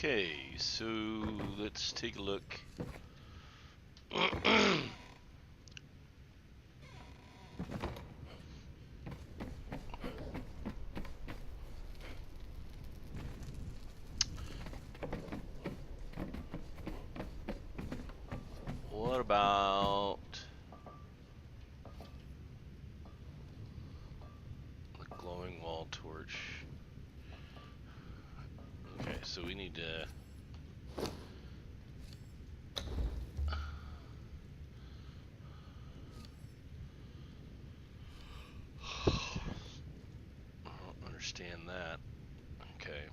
Okay, so let's take a look. What about the glowing wall torch? Okay, so we need to I don't understand that. Okay.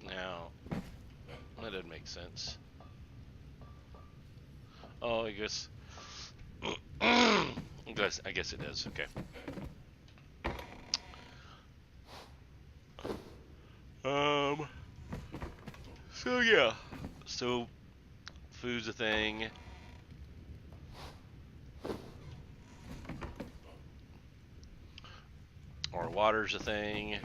Now, that doesn't make sense. Oh, I guess I guess it does. Okay. So yeah. So food's a thing. Or water's a thing.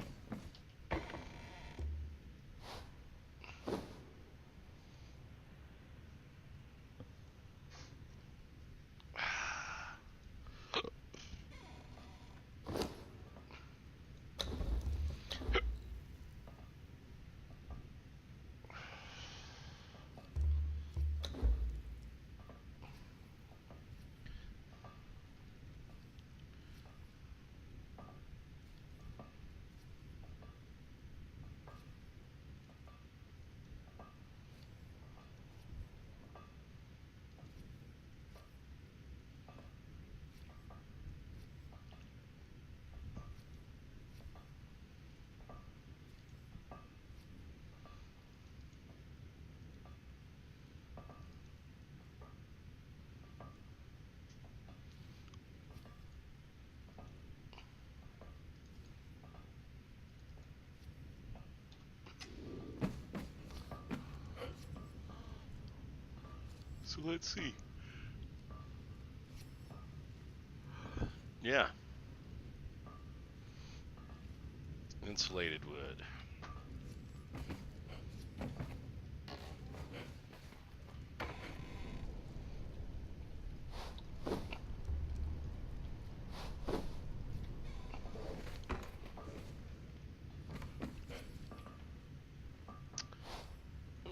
So let's see. Yeah. Insulated wood.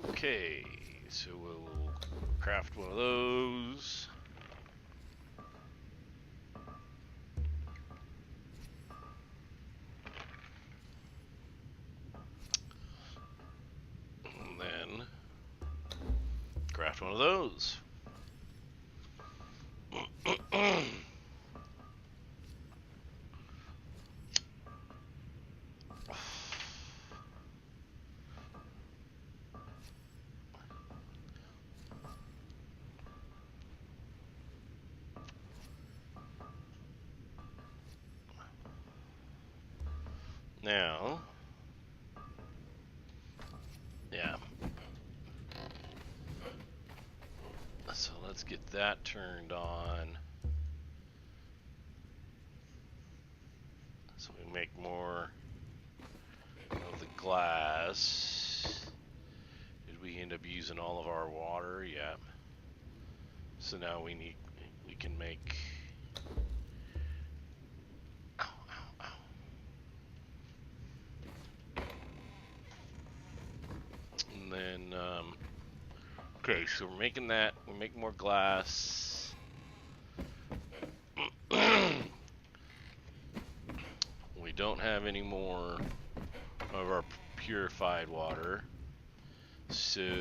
Okay, so we'll craft one of those. And then craft one of those. Now, yeah. So let's get that turned on. So we make more of the glass. Did we end up using all of our water? Yeah. So now we can make. Ow, ow, ow. And then, okay, so we're making that. We make more glass. We don't have any more of our purified water. So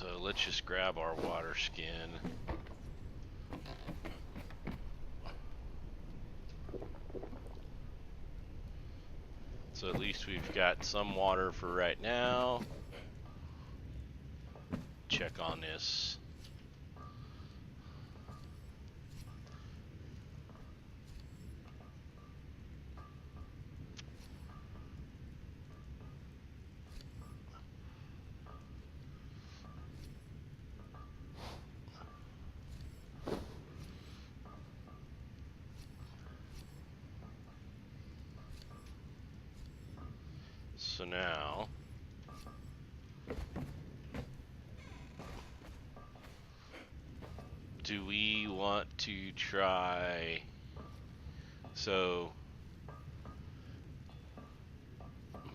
So let's just grab our water skin. So at least we've got some water for right now. Check on this. So now, do we want to try, so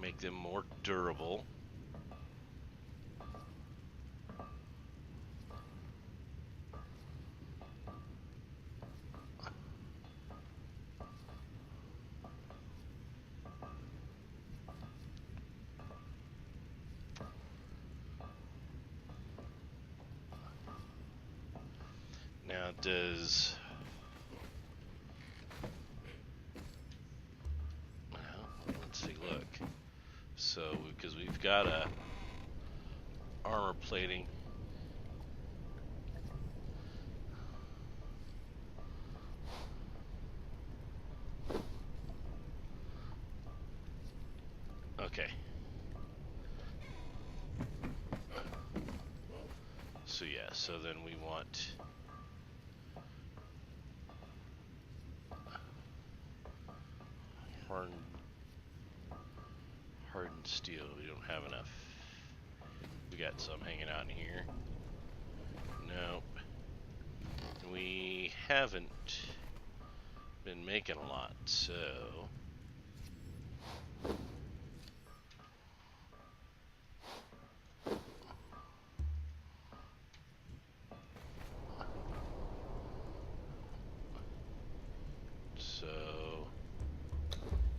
make them more durable? Now does, well, let's see, look. So, because we've got a armor plating. Okay. So yeah, so then we want hardened steel. We don't have enough. We got some hanging out in here. Nope. We haven't been making a lot, so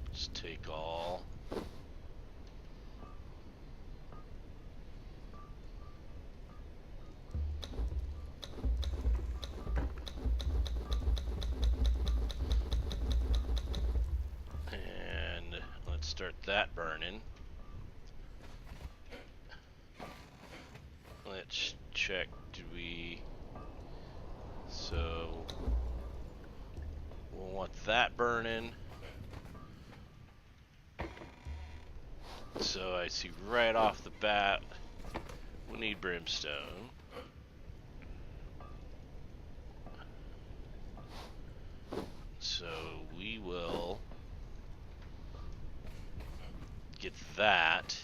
let's take all. And let's start that burning. Let's check, do we, so we'll want that burning. So I see right off the bat, we need brimstone. So we will get that.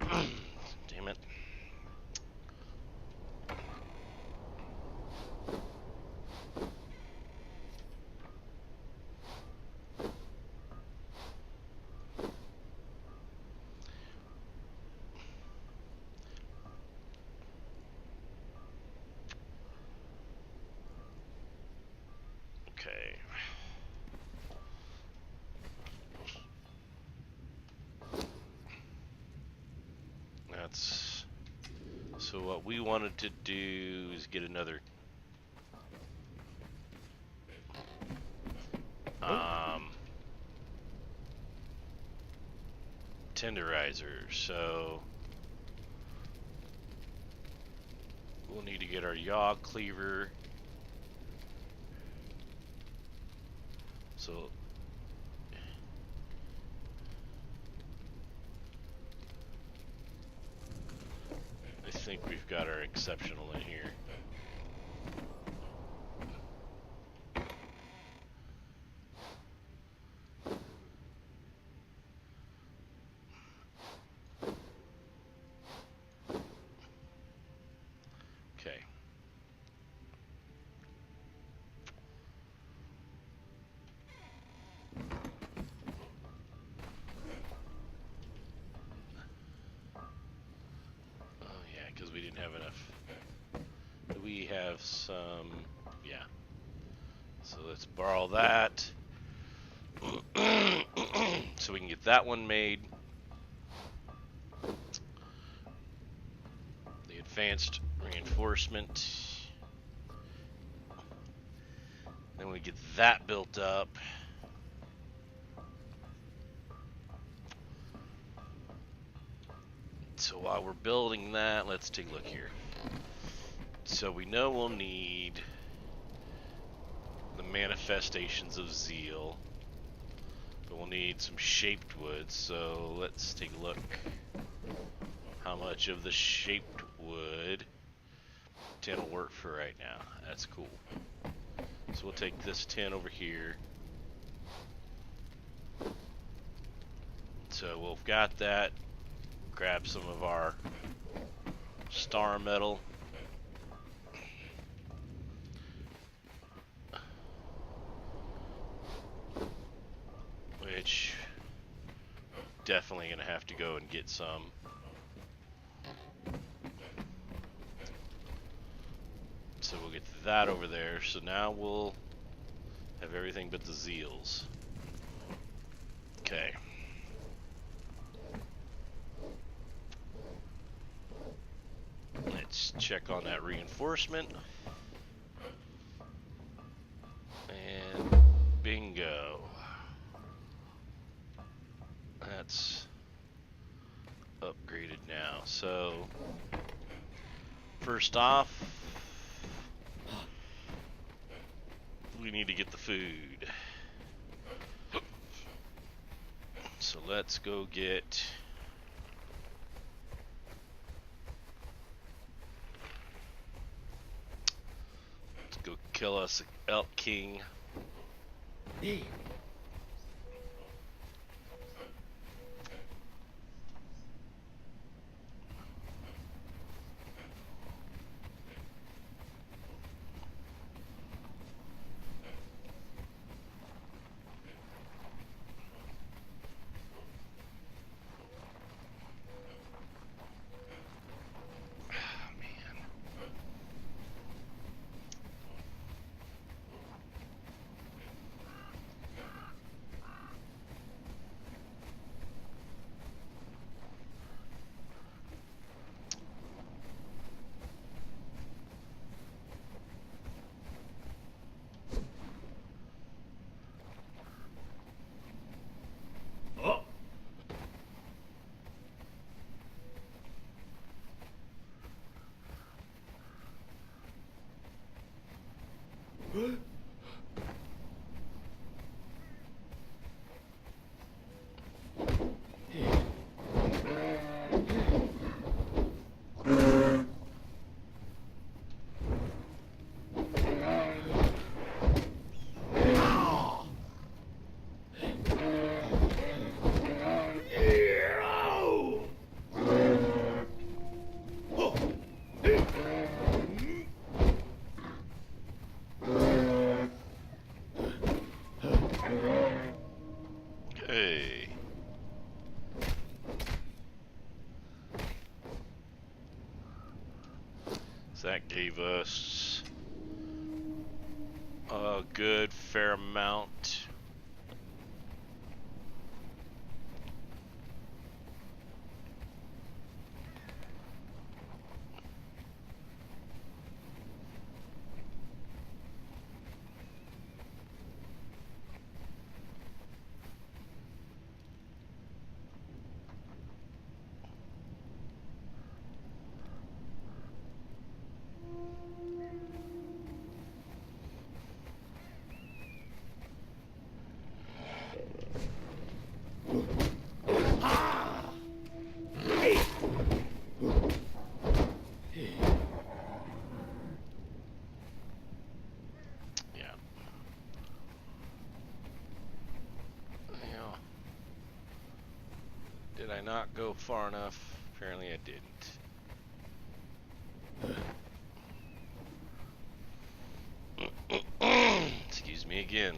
Damn it. Okay. That's, so what we wanted to do is get another tenderizer. So we'll need to get our yaw cleaver. So I think we've got our exceptional in here. Okay. Because we didn't have enough. We have some, yeah. So let's borrow that. So we can get that one made. advanced reinforcement. Then we get that built up. So while we're building that, let's take a look here. So we know we'll need the manifestations of zeal, but we'll need some shaped wood. So let's take a look. How much of the shaped wood? 10 will work for right now. That's cool. So we'll take this 10 over here. So we've got that. Grab some of our star metal. Which definitely gonna have to go and get some. So we'll get that over there. So now we'll have everything but the zeals. Okay. Let's check on that reinforcement. And bingo. That's upgraded now. So first off, we need to get the food. So let's go get kill us Elk King. Hey. Hey. So that gave us a good fair amount. Did I not go far enough? Apparently I didn't. Excuse me again.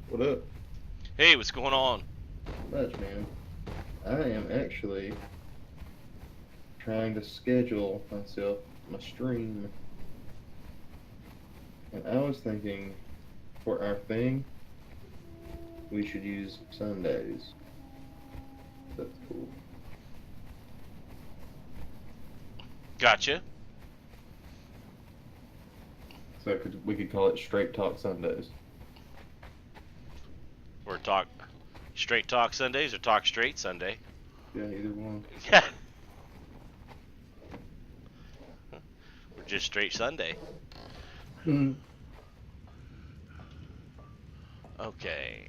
What up? Hey, what's going on? Much, man. I am actually trying to schedule myself my stream, and I was thinking for our thing, we should use Sundays. That's cool. Gotcha. So we could call it Straight Talk Sundays. Or talk straight talk Sundays or talk straight Sunday. Yeah, either one. Yeah. Or just straight Sunday. Mm. Okay.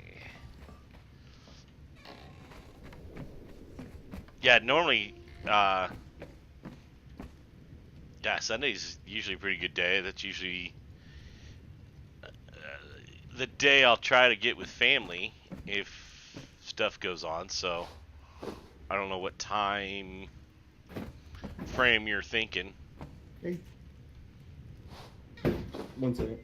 Yeah, normally, yeah, Sunday's usually a pretty good day. That's usually the day I'll try to get with family if stuff goes on. So I don't know what time frame you're thinking. Hey. 1 second.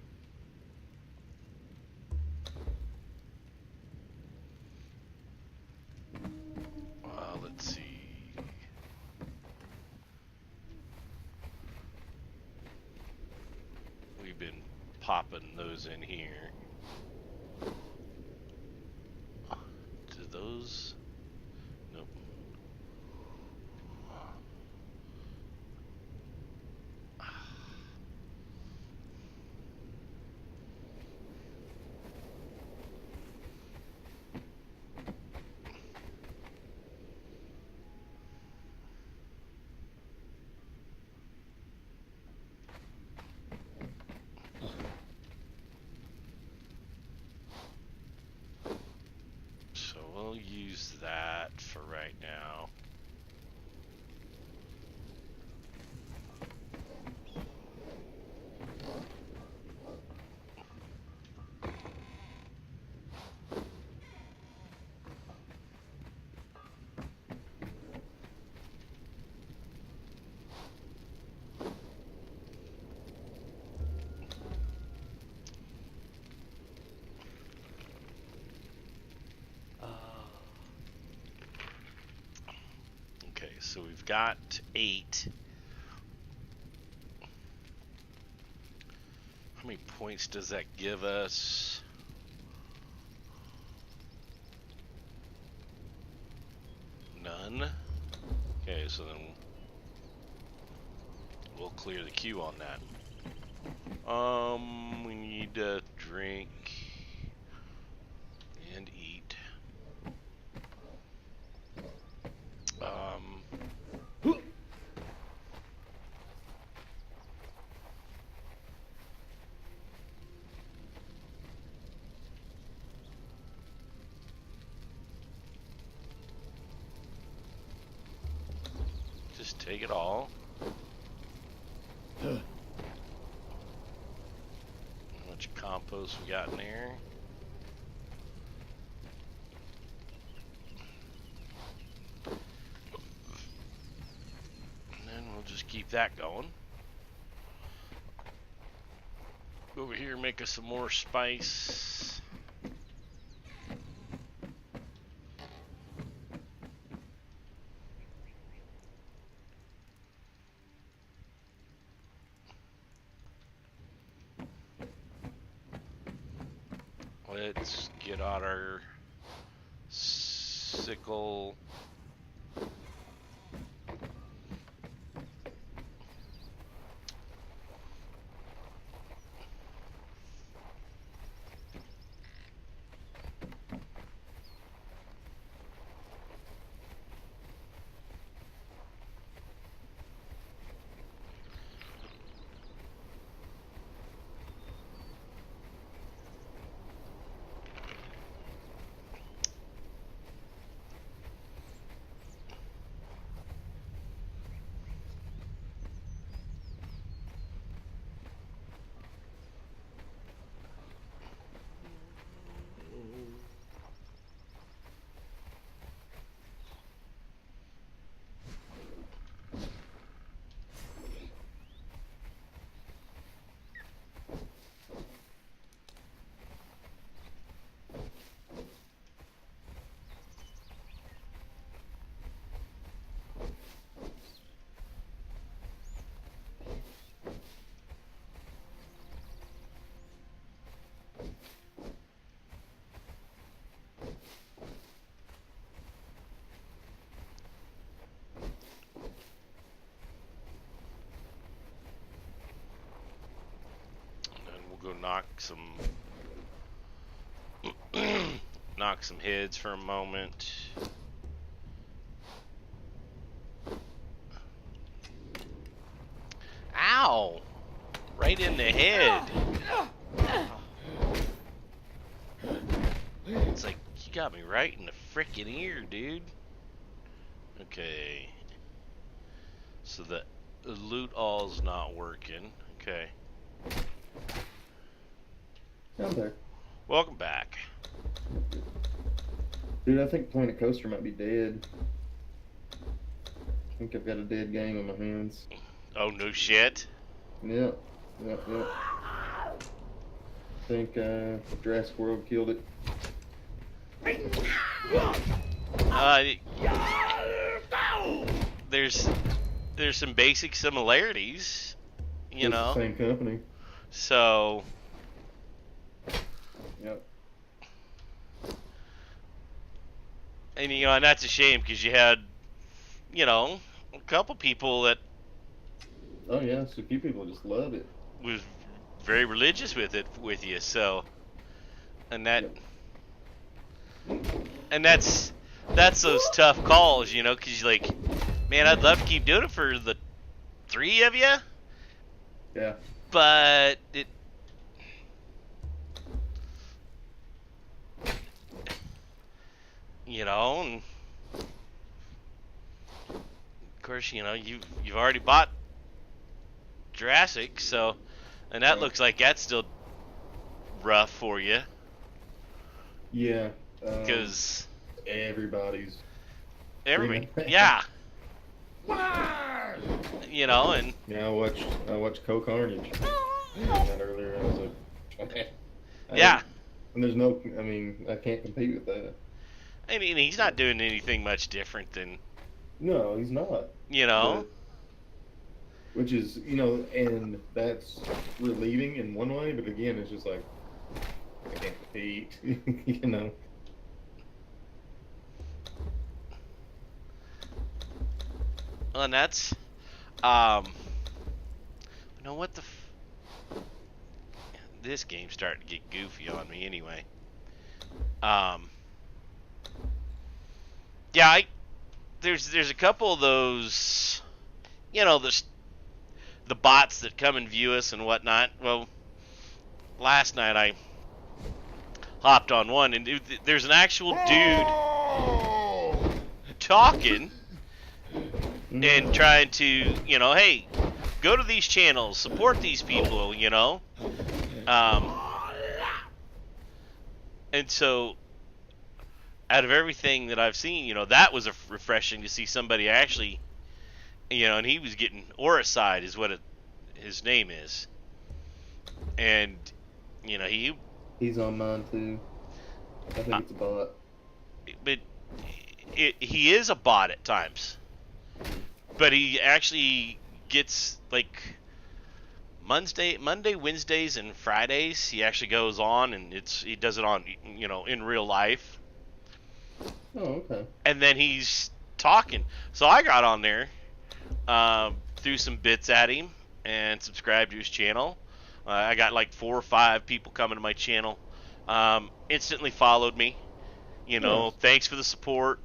Let's see. We've been popping those in here. Do those? Nope. So we'll use that for right now. Okay, so we've got 8. How many points does that give us? None. Okay, so then we'll clear the queue on that. We need to drink and eat. Just take it all. How much compost we got in there? And then we'll just keep that going. Go over here, make us some more spice. Let's get out our sickle. We'll go knock some heads for a moment. Ow! Right in the head. It's like, you got me right in the frickin' ear, dude. Okay. So the loot all's not working. Okay. Down there. Welcome back. Dude, I think playing a coaster might be dead. I think I've got a dead game on my hands. Oh, no shit. Yep. Yep. I think Jurassic World killed it. There's some basic similarities, you It's know. the same company. So. Yep. And and that's a shame because you had, a couple people that Oh yeah, so few people just love it. was very religious with you. So, and that. Yep. And that's those tough calls, because you're like, man, I'd love to keep doing it for the 3 of you. Yeah. But and of course, you've already bought Jurassic, so, and that looks like that's still rough for you. Yeah. Because everybody, yeah. And yeah, I watched Co Carnage. That earlier, I was like, yeah. And there's I can't compete with that. I mean, he's not doing anything much different than. No, he's not. But, which is, and that's relieving in one way, but again, it's just like, I can't compete, And that's, what this game's starting to get goofy on me anyway. Yeah, there's a couple of those, the bots that come and view us and whatnot. Well, last night I hopped on one, and there's an actual dude talking and trying to, hey, go to these channels, support these people, and so out of everything that I've seen, that was refreshing to see somebody actually, and he was getting Oricide is what his name is, and he's on mine too. I think it's a bot, but he is a bot at times, but he actually gets like Monday, Wednesdays, and Fridays. He actually goes on, and he does it on in real life. Oh, okay. And then he's talking. So I got on there, threw some bits at him, and subscribed to his channel. I got like 4 or 5 people coming to my channel. Instantly followed me. Nice. Thanks for the support.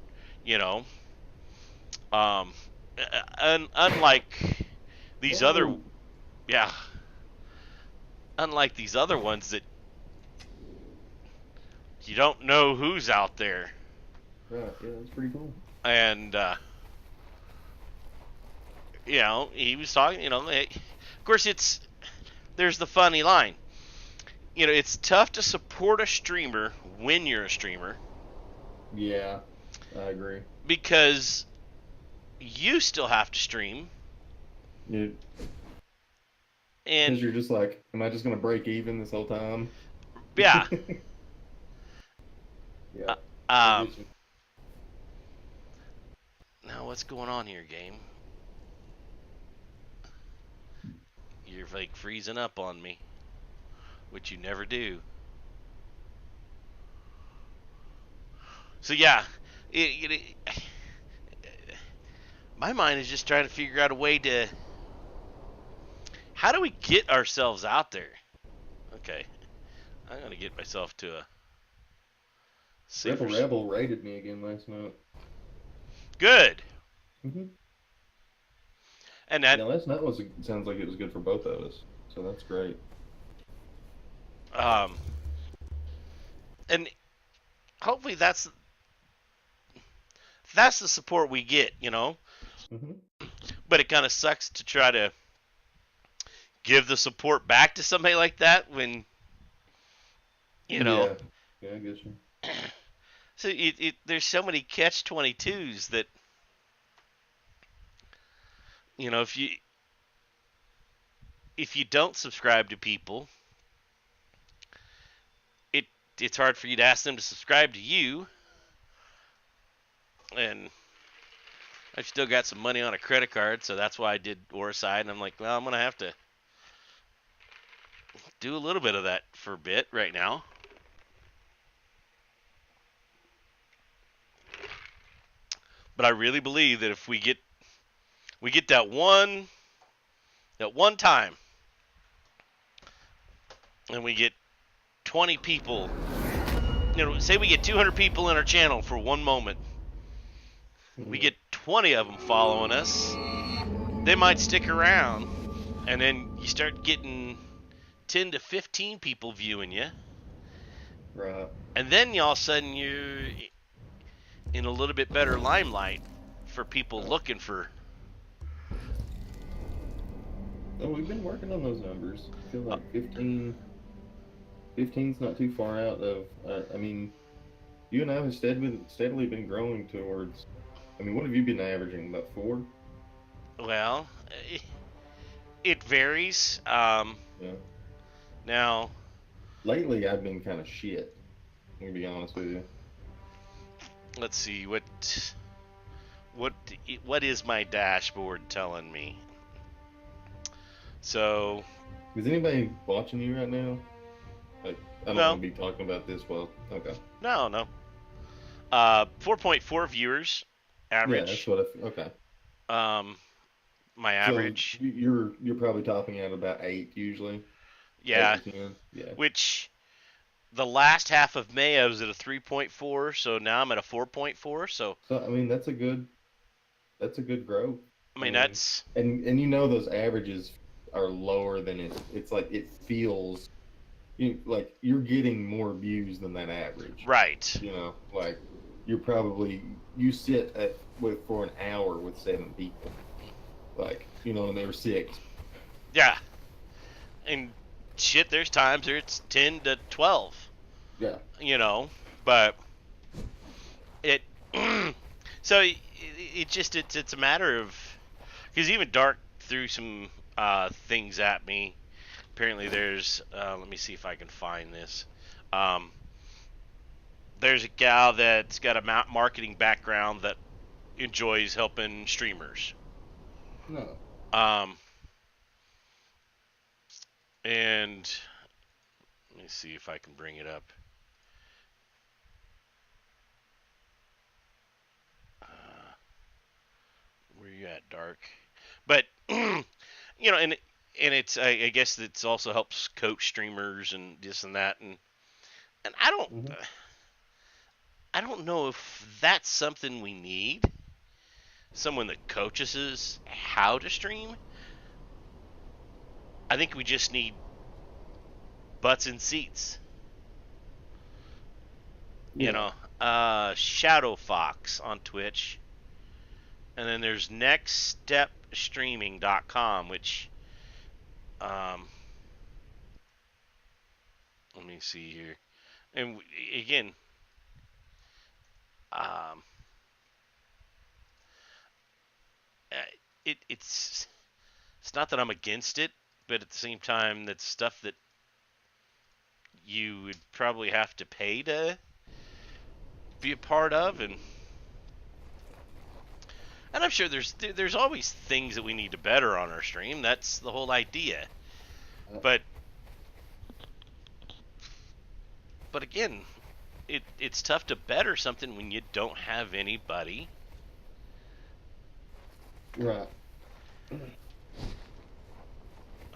Unlike these other, yeah. Unlike these other ones that you don't know who's out there. Right, yeah, that's pretty cool. And, he was talking, of course there's the funny line. It's tough to support a streamer when you're a streamer. Yeah, I agree. Because you still have to stream. Yeah. And because you're just like, am I just going to break even this whole time? Yeah. Yeah. Now what's going on here, game? You're like freezing up on me, which you never do. So yeah, my mind is just trying to figure out a way to, how do we get ourselves out there? Okay. I'm gonna get myself to a Rebel safer. Rebel raided me again last night. Good. Mm-hmm. And that, Now last night sounds like it was good for both of us, so that's great. um, and hopefully that's the support we get, you know. Mm-hmm. But it kind of sucks to try to give the support back to somebody like that when you know. Yeah, yeah, I guess you. So there's so many catch 22s that if you don't subscribe to people, it it's hard for you to ask them to subscribe to you. And I've still got some money on a credit card, so that's why I did Orside. And I'm like, well, I'm gonna have to do a little bit of that for a bit right now. But I really believe that if we get that one time, and we get 20 people, say we get 200 people in our channel for one moment, we Mm-hmm. get 20 of them following us, they might stick around, and then you start getting 10 to 15 people viewing you, Right. and then all of a sudden you're in a little bit better limelight for people Right. looking for. Oh, we've been working on those numbers. I feel Uh, like 15, 15's not too far out of. I mean, you and I have steadily been growing towards. I mean, what have you been averaging? About four? well, it varies. Yeah. Now, Lately, I've been kind of shit. I'm gonna be honest with you. let's see what what is my dashboard telling me. So, Is anybody watching you right now? Like, I don't want no, to be talking about this. Well, okay. no, no. 4.4 viewers Yeah, that's average. what okay. Um, my So average, you're probably topping out about eight usually, yeah. 8 to 10. Yeah. Which the last half of May I was at a 3.4, so now I'm at a 4.4. So So I mean that's a good growth. I I mean mean, that's and those averages are lower than it. It's like it feels like you're getting more views than that average. right. Like you sit for an hour with 7 people, like and there were six. Yeah, and shit, there's times where it's 10 to 12. Yeah. You know, but it. So it's a matter of, because even Dark threw some things at me. Apparently, there's let me see if I can find this. Um, there's a gal that's got a marketing background that enjoys helping streamers. No. Um, and let me see if I can bring it up. Where you at, Dark? But and it's I guess it's also helps coach streamers and this and that, and Hmm. I don't know if that's something we need. Someone that coaches us how to stream. I think we just need butts in seats. You Yeah. know, Shadow Fox on Twitch, and then there's nextstepstreaming.com, which um, let me see here. And again, um, uh, it's not that I'm against it, but at the same time, that's stuff that you would probably have to pay to be a part of, and I'm sure there's always things that we need to better on our stream. That's the whole idea. Uh, But again, it's tough to better something when you don't have anybody. right.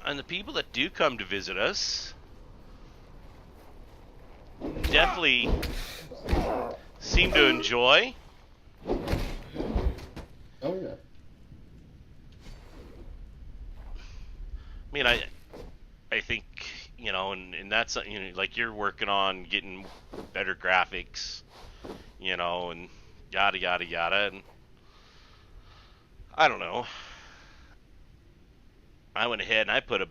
And the people that do come to visit us, definitely seem to enjoy. Oh yeah. I mean, I think, and that's, like you're working on getting better graphics, and yada yada yada, and I don't know. I went ahead and I put a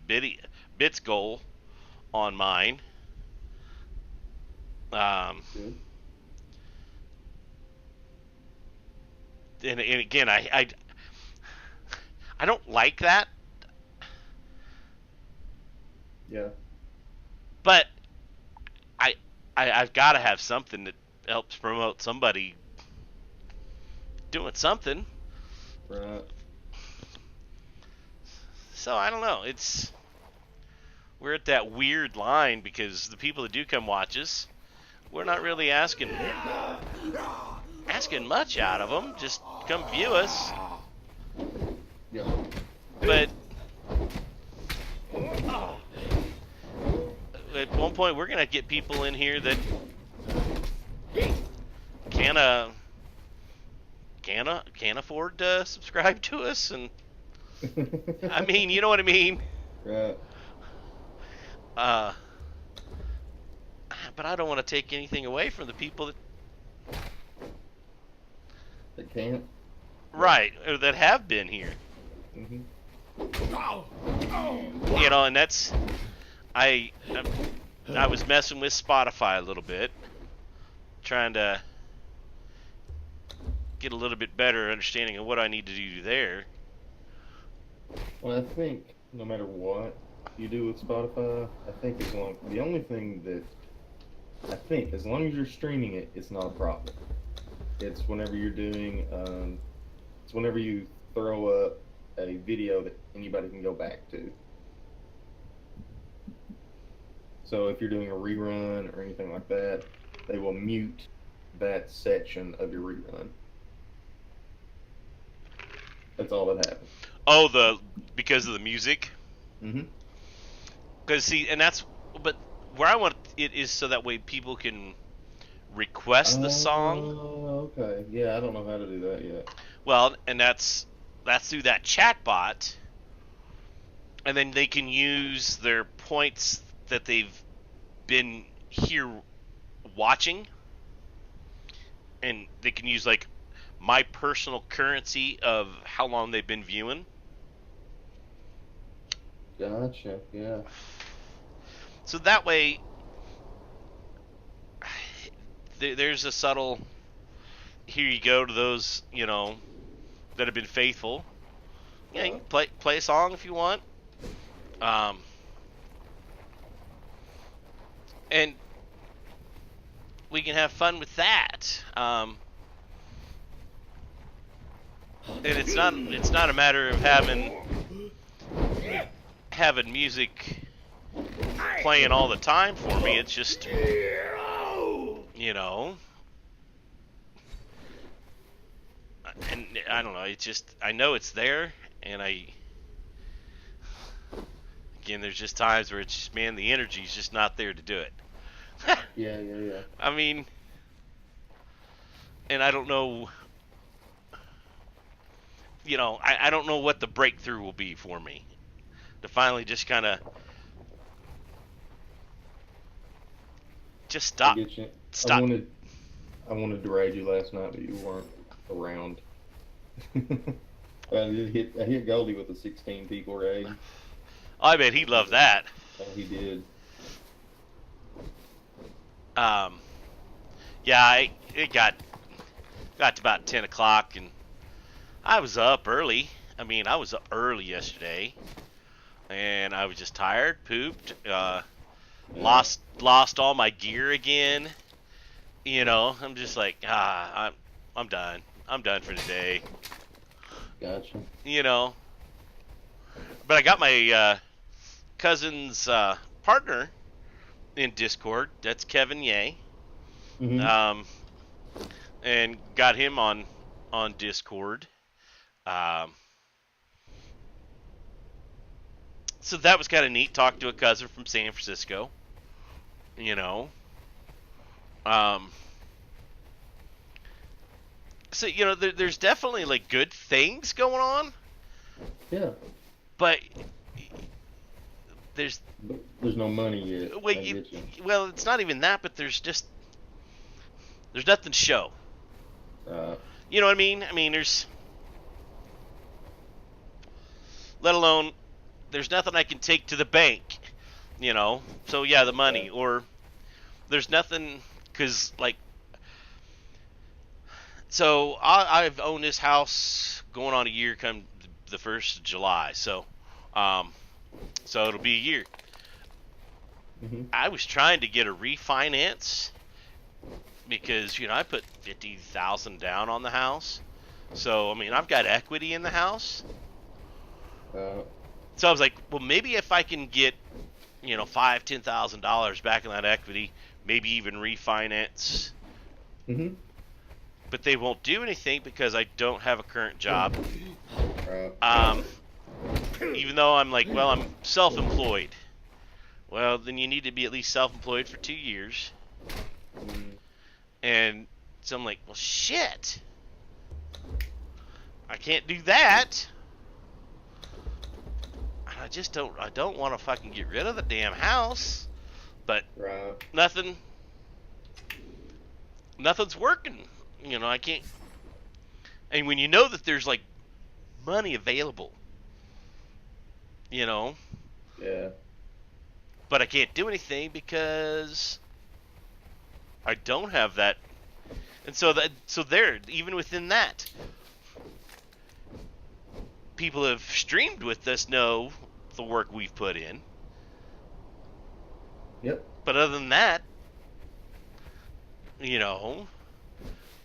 bits goal on mine. Um, Good. and again, I don't like that, Yeah. but I, I've got to have something that helps promote somebody doing something. Right. So I don't know. We're at that weird line because the people that do come watch us, we're not really asking much out of them. Just come view us. Yeah. But at one point, we're gonna get people in here that can can't afford to subscribe to us, and I mean, you know what I mean. Right. Uh, but I don't want to take anything away from the people that They can't. right or that have been here. Mhm. And that's I I was messing with Spotify a little bit, trying to get a little bit better understanding of what I need to do there. Well, I think no matter what you do with Spotify, I think the only thing that I think as long as you're streaming it, it's not a problem. It's whenever you're doing, it's whenever you throw up a video that anybody can go back to. So if you're doing a rerun or anything like that, they will mute that section of your rerun. That's all that happens. Oh, because of the music. Mm-hmm. Because see, but where I want it is so that way people can request the song. Oh, okay. Yeah, I don't know how to do that yet. Well, and that's through that chat bot, and then they can use their points that they've been here watching, and they can use like my personal currency of how long they've been viewing. Gotcha. Yeah. So that way, there's a subtle. Here you go to those that have been faithful. Yeah, you can play a song if you want. Um, and we can have fun with that. And it's not a matter of having music playing all the time for me. It's just and I don't know. It's just I know it's there, and again, there's just times where it's just the energy's just not there to do it. Yeah. I mean, and I don't know. I don't know what the breakthrough will be for me to finally just kind of just I stop. get you. Stop. I wanted to raid you last night, but you weren't around. I hit Goldie with a 16 people raid. I bet he'd love that. Oh, he did. Yeah, it got to about 10 o'clock, and I was up early. I mean, I was up early yesterday, and I was just tired, pooped, lost all my gear again. I'm just like, I'm done. I'm done for today. Gotcha. But I got my cousin's partner in Discord. That's Kevin Ye. Mm-hmm. And got him on Discord. So that was kind of neat. Talked to a cousin from San Francisco. Um, so there's definitely like good things going on, Yeah. but there's But there's no money yet. well, I get you. well, it's not even that, but there's nothing to show. You know what I mean? I mean, let alone there's nothing I can take to the bank. So yeah, the money, or there's nothing, because like, so I've owned this house going on a year come the 1st of July, so it'll be a year. Mm-hmm. I was trying to get a refinance because I put $50,000 down on the house, so I mean I've got equity in the house. So I was like, well, maybe if I can get $5,000-$10,000 back in that equity, maybe even refinance. Mm-hmm. But they won't do anything because I don't have a current job. Even though I'm like, well, I'm self-employed. Well, then you need to be at least self-employed for 2 years. And so I'm like, well, shit. I can't do that. I don't want to fucking get rid of the damn house. But nothing's working. I can't. And when you know that there's like money available, Yeah. But I can't do anything because I don't have that. And so there, even within that, people who have streamed with us know the work we've put in. Yep. But other than that,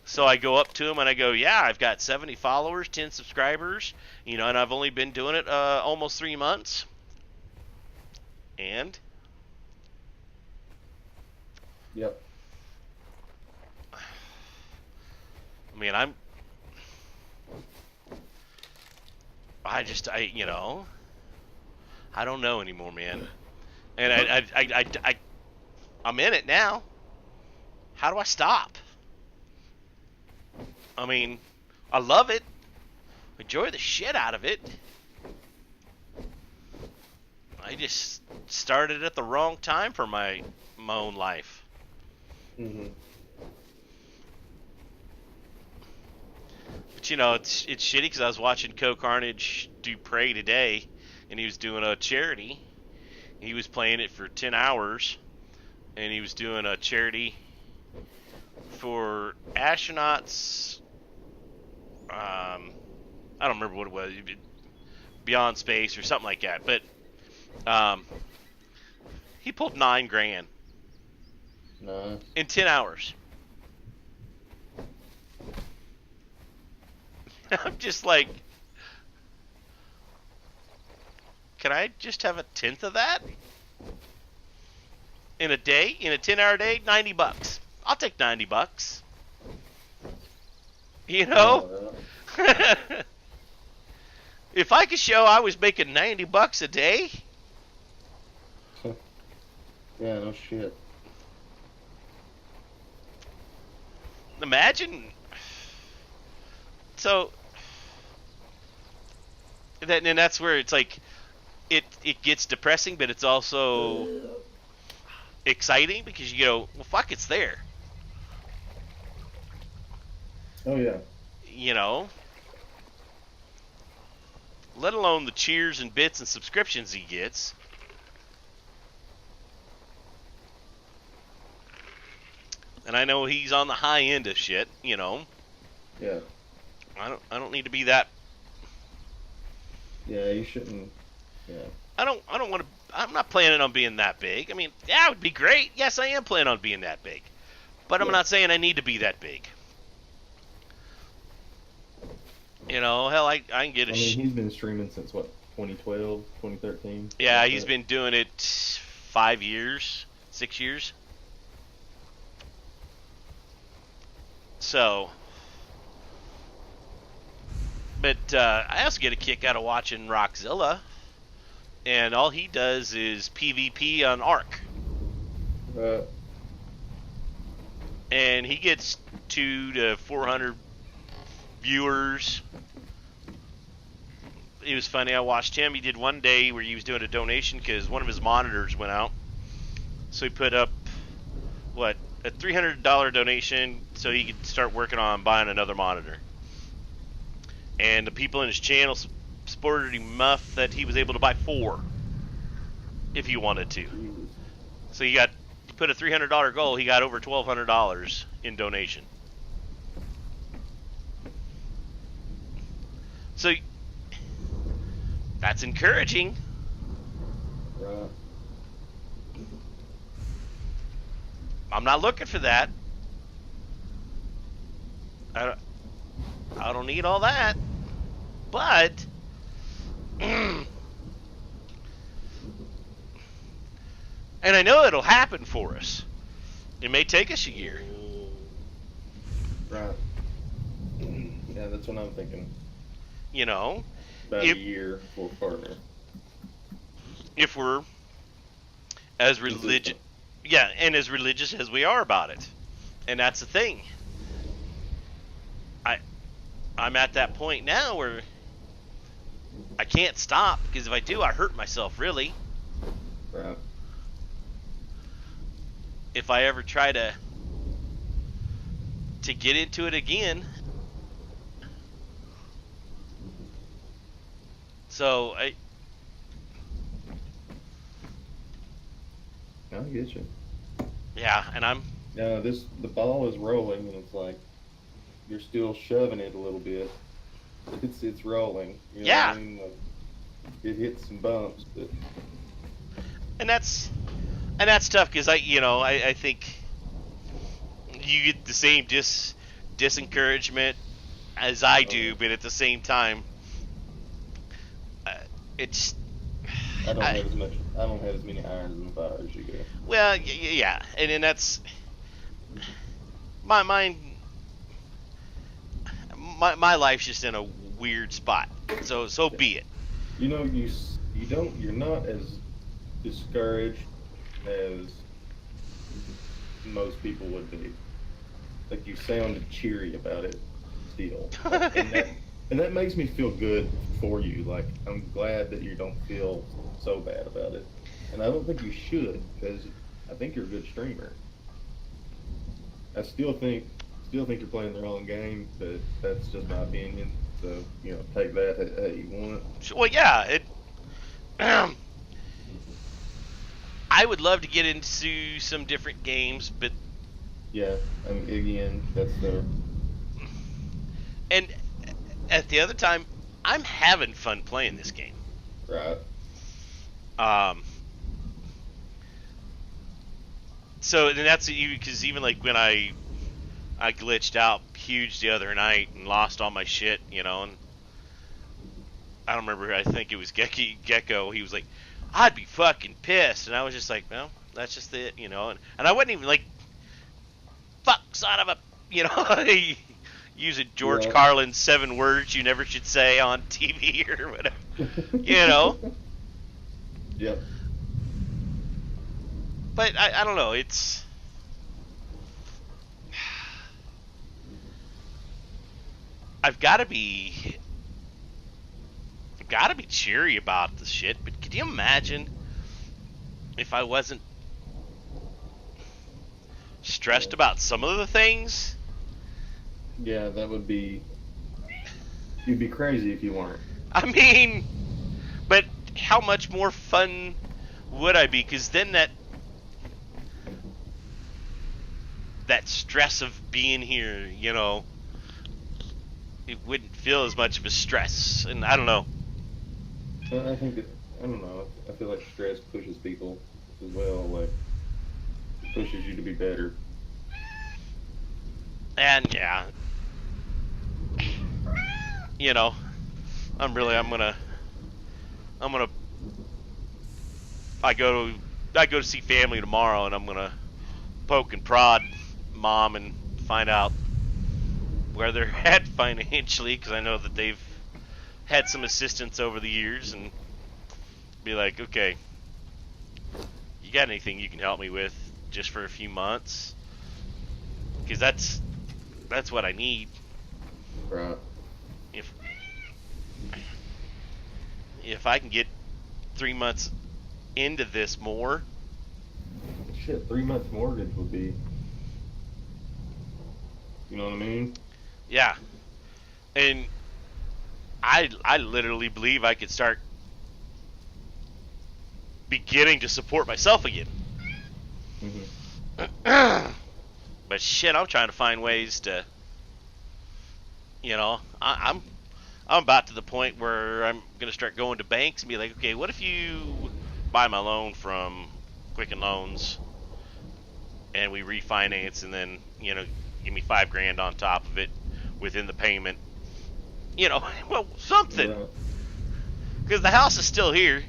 so I go up to them and I go, yeah, I've got 70 followers, 10 subscribers, and I've only been doing it almost 3 months. And? Yep. I mean, I don't know anymore, man. And I'm in it now. How do I stop? I mean, I love it. Enjoy the shit out of it. I just started at the wrong time for my own life. Mm-hmm. But it's shitty because I was watching Carnage do Pray today, and he was doing a charity. He was playing it for 10 hours, and he was doing a charity for astronauts. I don't remember what it was, Beyond Space or something like that. But he pulled $9,000 in 10 hours. I'm just like, can I just have a tenth of that in a day, in a 10-hour day? $90. I'll take $90. If I could show I was making $90 a day. Yeah, no shit. Imagine. So and that's where it's like it gets depressing, but it's also exciting because you go, well, fuck, it's there. Oh yeah. Let alone the cheers and bits and subscriptions he gets. And I know he's on the high end of shit, Yeah. I don't need to be that. Yeah, you shouldn't. Yeah. I don't want to. I'm not planning on being that big. I mean, yeah, it would be great. Yes, I am planning on being that big. But I'm not saying I need to be that big. Hell, I can get a. He's been streaming since what, 2012, 2013. Yeah, he's been doing it 5 years, 6 years. So, but I also get a kick out of watching Rockzilla, and all he does is PvP on Ark. and he gets 200 to 400 viewers. It was funny. I watched him. He did one day where he was doing a donation because one of his monitors went out. So he put up, a $300 donation so he could start working on buying another monitor. And the people in his channel supported him enough that he was able to buy 4 if he wanted to. So he put a $300 goal. He got over $1,200 in donation. So that's encouraging. Right. I'm not looking for that. I don't need all that. But and I know it'll happen for us. It may take us a year. Right. Yeah, that's what I'm thinking. You know, About a year for a partner. If we're as religious, and as religious as we are about it, and that's the thing. I'm at that point now where I can't stop, because if I do, I hurt myself, really. Right. If I ever try to get into it again. So I get you. Yeah, and I'm. The ball is rolling, and it's like you're still shoving it a little bit. It's rolling. You know what I mean? Like, it hits some bumps, but. And that's tough, because I think you get the same disencouragement as I do, but at the same time, it's. I don't have as many irons in the fire as you do. Well, yeah, and that's my mind. My life's just in a weird spot, so be it. You're not as discouraged as most people would be. Like, you sounded cheery about it still, and that makes me feel good for you. Like, I'm glad that you don't feel so bad about it, and I don't think you should, because I think you're a good streamer. I still think you're playing the wrong game, but that's just my opinion. So, take that how you want. Well, yeah, I would love to get into some different games, but yeah, again, that's the. And at the other time, I'm having fun playing this game. Right. So then that's because even like when I glitched out huge the other night and lost all my shit, and I don't remember. I think it was Gecko. He was like, "I'd be fucking pissed," and I was just like, "Well, that's just it," and I wasn't even like, "Fuck, son of a," using George Carlin's 7 words you never should say on TV or whatever, Yep. But I don't know. It's I've got to be cheery about this shit. But could you imagine if I wasn't stressed about some of the things? Yeah, that would be. You'd be crazy if you weren't. I mean, but how much more fun would I be? Because then that stress of being here, it wouldn't feel as much of a stress. And I don't know. Well, I don't know. I feel like stress pushes people as well. Like, it pushes you to be better. And yeah, I'm gonna I go to see family tomorrow, and I'm gonna poke and prod Mom and find out where they're at financially, because I know that they've had some assistance over the years, and be like, okay, you got anything you can help me with just for a few months? because that's what I need. Right. If I can get 3 months into this more, Shit, 3 months mortgage would be. You know what I mean? yeah, and I literally believe I could start beginning to support myself again. Mm-hmm. But shit, I'm trying to find ways to, I'm about to the point where I'm gonna start going to banks and be like, okay, what if you buy my loan from Quicken Loans and we refinance and then give me $5,000 on top of it within the payment, well, something, Right. because the house is still here.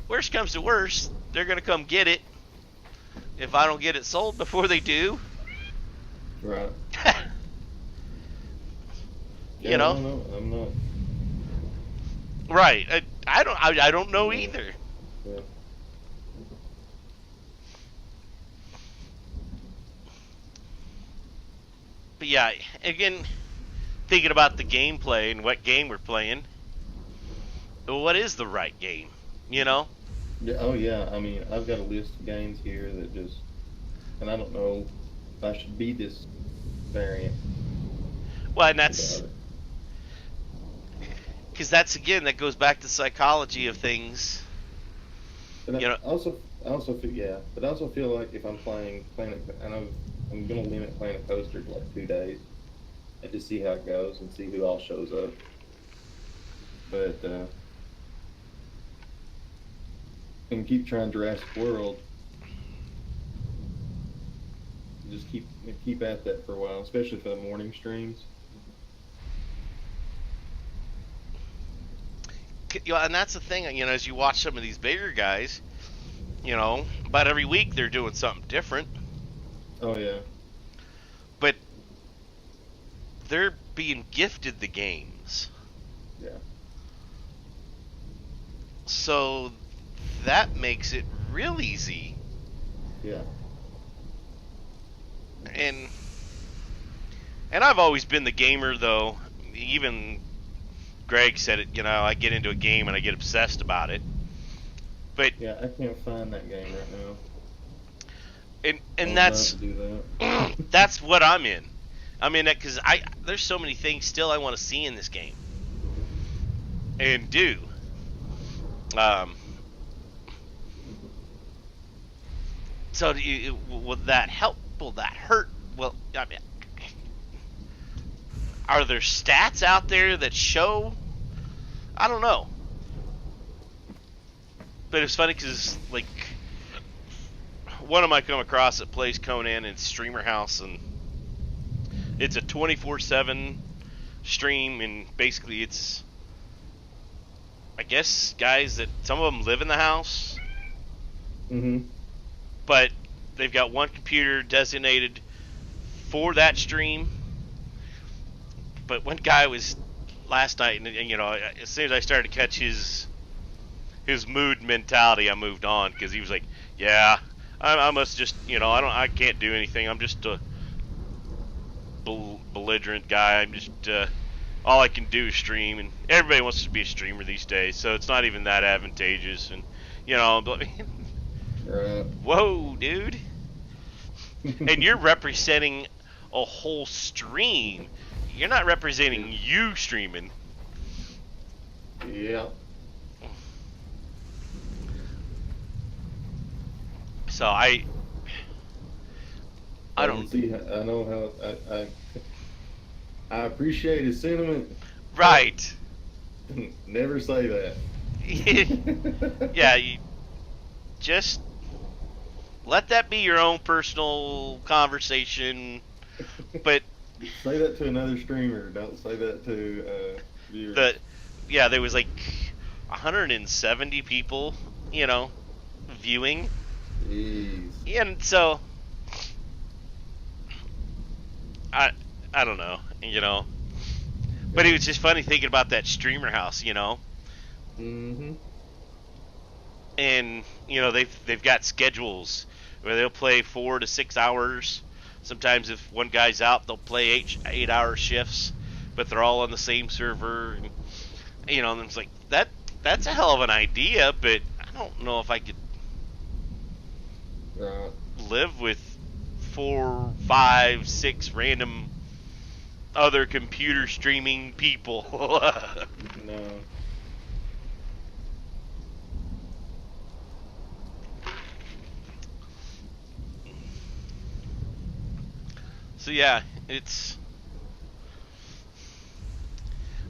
Worst comes to worst, they're gonna come get it if I don't get it sold before they do. Right. you Yeah, know, no, I'm not. right? I don't know either. Yeah. But yeah, again, thinking about the gameplay and what game we're playing, what is the right game? Yeah. Oh yeah. I mean, I've got a list of games here that just, and I don't know if I should be this variant Well, and about that's it. because that goes back to psychology of things. But You know, I also feel, yeah. But I also feel like if I'm playing Planet, I know I'm gonna limit Planet Coaster to like 2 days and just see how it goes and see who all shows up. But and keep trying Jurassic World. Just keep at that for a while, especially for the morning streams. and that's the thing. As you watch some of these bigger guys, about every week they're doing something different, Oh yeah, but they're being gifted the games, yeah, so that makes it real easy. yeah. And I've always been the gamer, though. Even Greg said it. I get into a game and I get obsessed about it. But Yeah, I can't find that game right now. and I and would love that's to do that. that's what I'm in. I'm in that because there's so many things still I want to see in this game and do. Um. So will that help? Will that hurt? Well, I mean, are there stats out there that show? I don't know. But it's funny because, like, one of them I come across that plays Conan in Streamer House, and it's a 24/7 stream, and basically it's, I guess, guys that some of them live in the house, Mm-hmm. but they've got one computer designated for that stream. But one guy was last night, and as soon as I started to catch his mood mentality, I moved on because he was like, "Yeah, I must just, I can't do anything. I'm just a belligerent guy. I'm just all I can do is stream, and everybody wants to be a streamer these days, so it's not even that advantageous." And but Right. whoa, dude. And you're representing a whole stream. You're not representing you streaming. Yeah. So I I don't. see. I know how. I appreciate his sentiment. Right. Never say that. Yeah, you just let that be your own personal conversation. But Say that to another streamer. Don't say that to viewers. there was like 170 people, viewing. Jeez. And so I don't know, But it was just funny thinking about that streamer house, Mm-hmm. And they've got schedules where they'll play 4 to 6 hours sometimes if one guy's out, they'll play 8 hour shifts, but they're all on the same server. And, and it's like that's a hell of an idea, but I don't know if I could live with 4, 5, 6 random other computer streaming people. No. So yeah,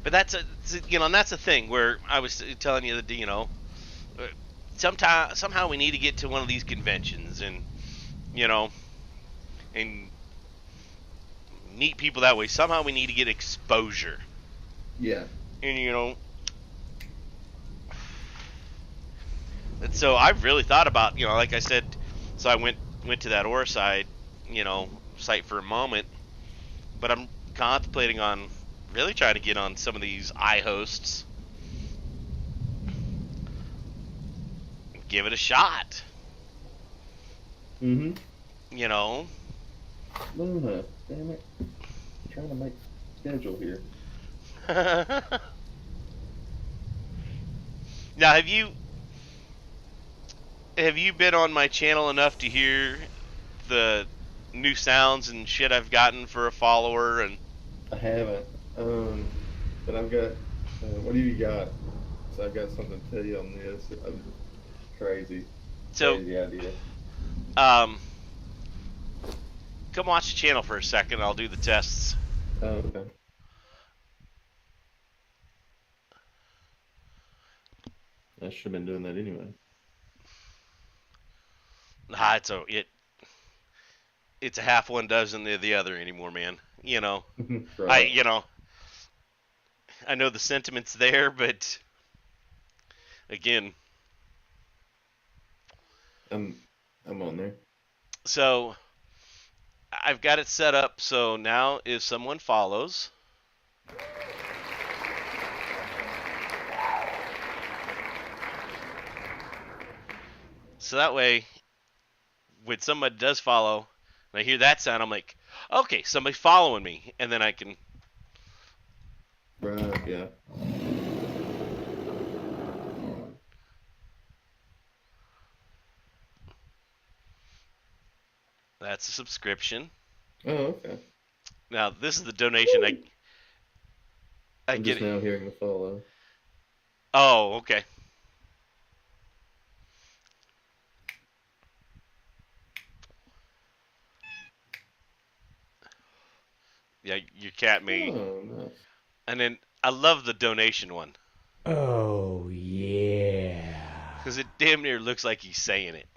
but that's and that's a thing where I was telling you that somehow we need to get to one of these conventions and and meet people that way. Somehow we need to get exposure. Yeah. And and so I've really thought about like I said, so I went to that Orside site for a moment, but I'm contemplating on really trying to get on some of these iHosts, give it a shot. Mm-hmm. No, damn it! I'm trying to make schedule here. Now, have you been on my channel enough to hear the new sounds and shit I've gotten for a follower? And I haven't. But I've got. What do you got? So I've got something to tell you on this. Crazy. So, crazy idea. Come watch the channel for a second. I'll do the tests. Oh, okay. I should have been doing that anyway. Nah, it's a half one dozen the other anymore, man. Right. I know the sentiment's there, but again, I'm on there. So I've got it set up so now if someone follows, so that way when somebody does follow and I hear that sound, I'm like, okay, somebody's following me, and then I can. Right, yeah. That's a subscription. Oh, okay. Now this is the donation. I'm just now hearing the follow. Oh, okay. Yeah, your cat me. Oh, nice. And then I love the donation one. Oh, yeah. Because it damn near looks like he's saying it.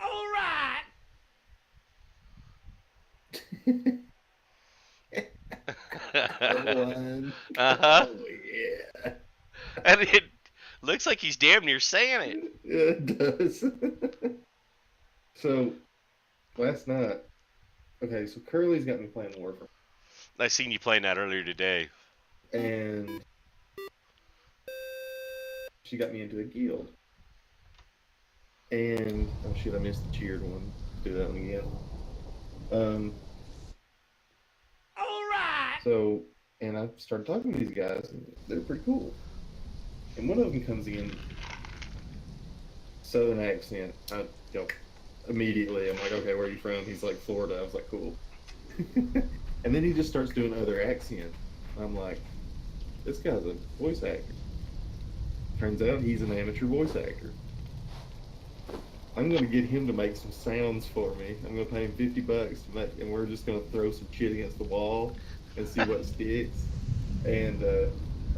All right. Uh-huh. Oh, yeah. And it looks like he's damn near saying it. Yeah, it does. So, last night, okay, so Curly's got me playing Warframe. I seen you playing that earlier today. And she got me into a guild. And, oh shit, I missed the cheered one. Do that one again. Alright! So, and I started talking to these guys, and they're pretty cool. And one of them comes in, southern accent. I go, immediately, I'm like, okay, where are you from? He's like, Florida. I was like, cool. And then he just starts doing other accents. I'm like, this guy's a voice actor. Turns out he's an amateur voice actor. I'm going to get him to make some sounds for me. I'm going to pay him $50 to make, and we're just going to throw some shit against the wall and see what sticks. And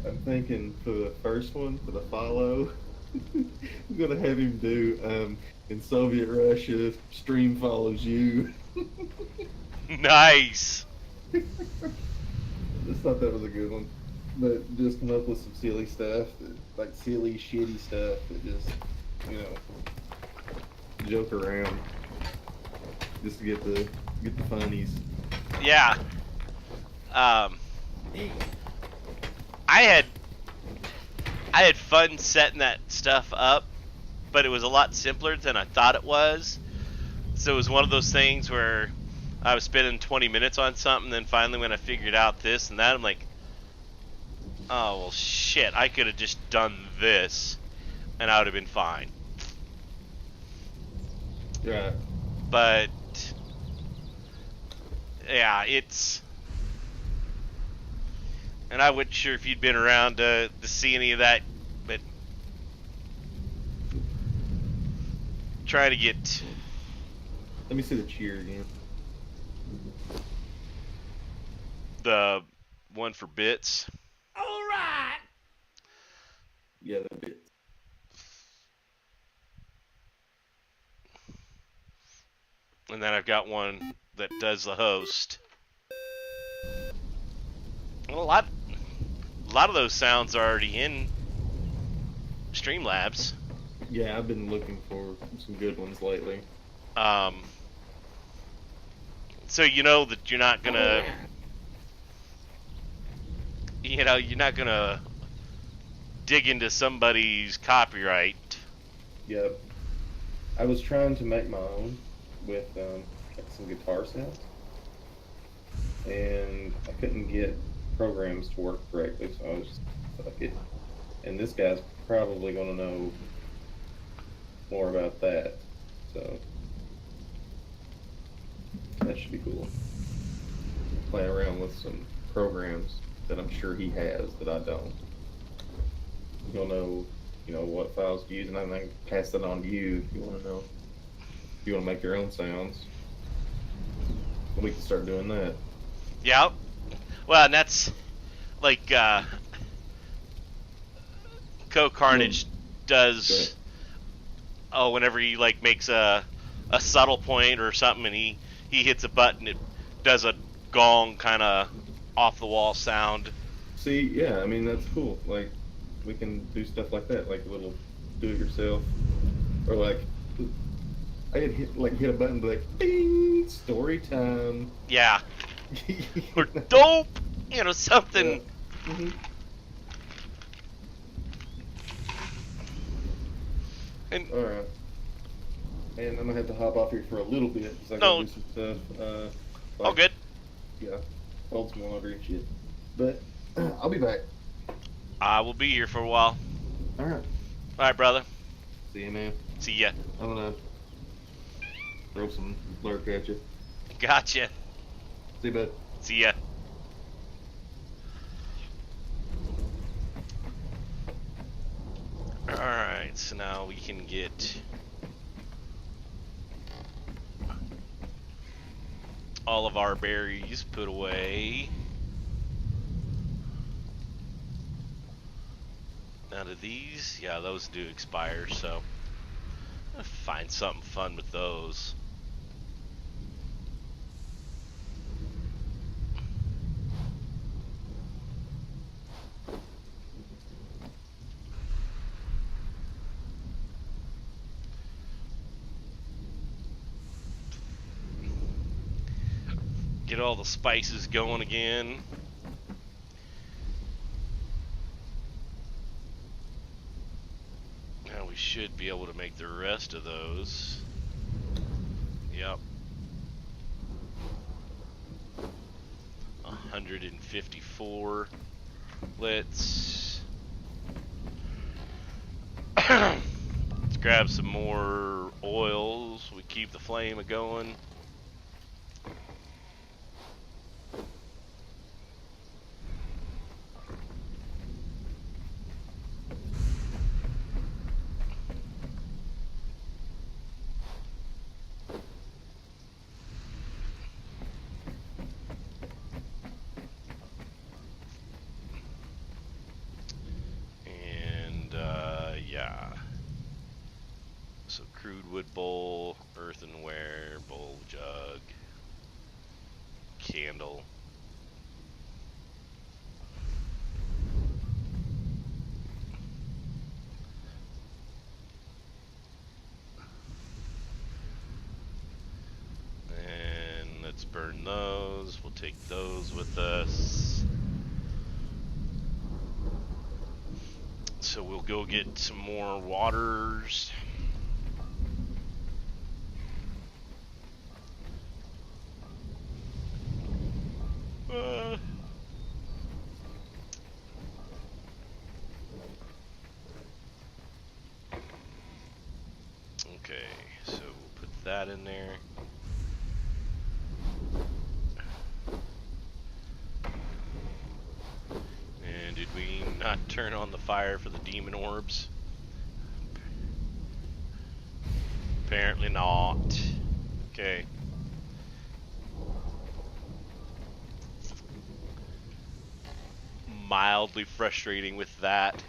I'm thinking for the first one, for the follow, I'm going to have him do, in Soviet Russia, stream follows you. Nice! I just thought that was a good one. But just come up with some silly stuff, like silly, shitty stuff that just, you know, joke around just to get the funnies. Yeah. I had fun setting that stuff up, but it was a lot simpler than I thought it was. So it was one of those things where I was spending 20 minutes on something, then finally when I figured out this and that, I'm like, oh, well, shit, I could have just done this, and I would have been fine. Right. But, yeah, it's... And I wasn't sure if you'd been around to see any of that, but... Trying to get... Let me see the cheer again. The one for bits. Alright! Yeah, the bit. And then I've got one that does the host. Well, a lot of those sounds are already in Streamlabs. Yeah, I've been looking for some good ones lately. So you know that you're not gonna, you're not gonna dig into somebody's copyright. Yep. I was trying to make my own with like some guitar sounds, and I couldn't get programs to work correctly, so I was just fuck it. And this guy's probably gonna know more about that, so that should be cool. Play around with some programs that I'm sure he has that I don't. He'll know, what files to use, and I can pass that on to you if you want to know. If you want to make your own sounds, we can start doing that. Yeah. Well, and that's like Co Carnage does. Oh, whenever he like makes a subtle point or something, and he hits a button, it does a gong kind of off the wall sound. See, yeah, I mean that's cool. Like we can do stuff like that, like a little do-it-yourself, or like I could hit a button, and be like, "Bing, story time." Yeah. Or dope, something. Yeah. Mm-hmm. And all right. And I'm gonna have to hop off here for a little bit because I gotta do some stuff. All good. Yeah, fold some laundry and shit. But I'll be back. I will be here for a while. All right. All right, brother. See you, man. See ya. I'm gonna throw some lurk at you. Gotcha. See you, bud. See ya. Alright, so now we can get all of our berries put away. Now do these? Yeah, those do expire, so I'll find something fun with those. Get all the spices going again. Now we should be able to make the rest of those. Yep. 154. Let's grab some more oils. We keep the flame going. So crude wood bowl, earthenware, bowl, jug, candle. take those with us. So we'll go get some more waters. Okay, so we'll put that in there. And did we not turn on the fire for the demon orbs? Apparently not. Okay. Mildly frustrating with that.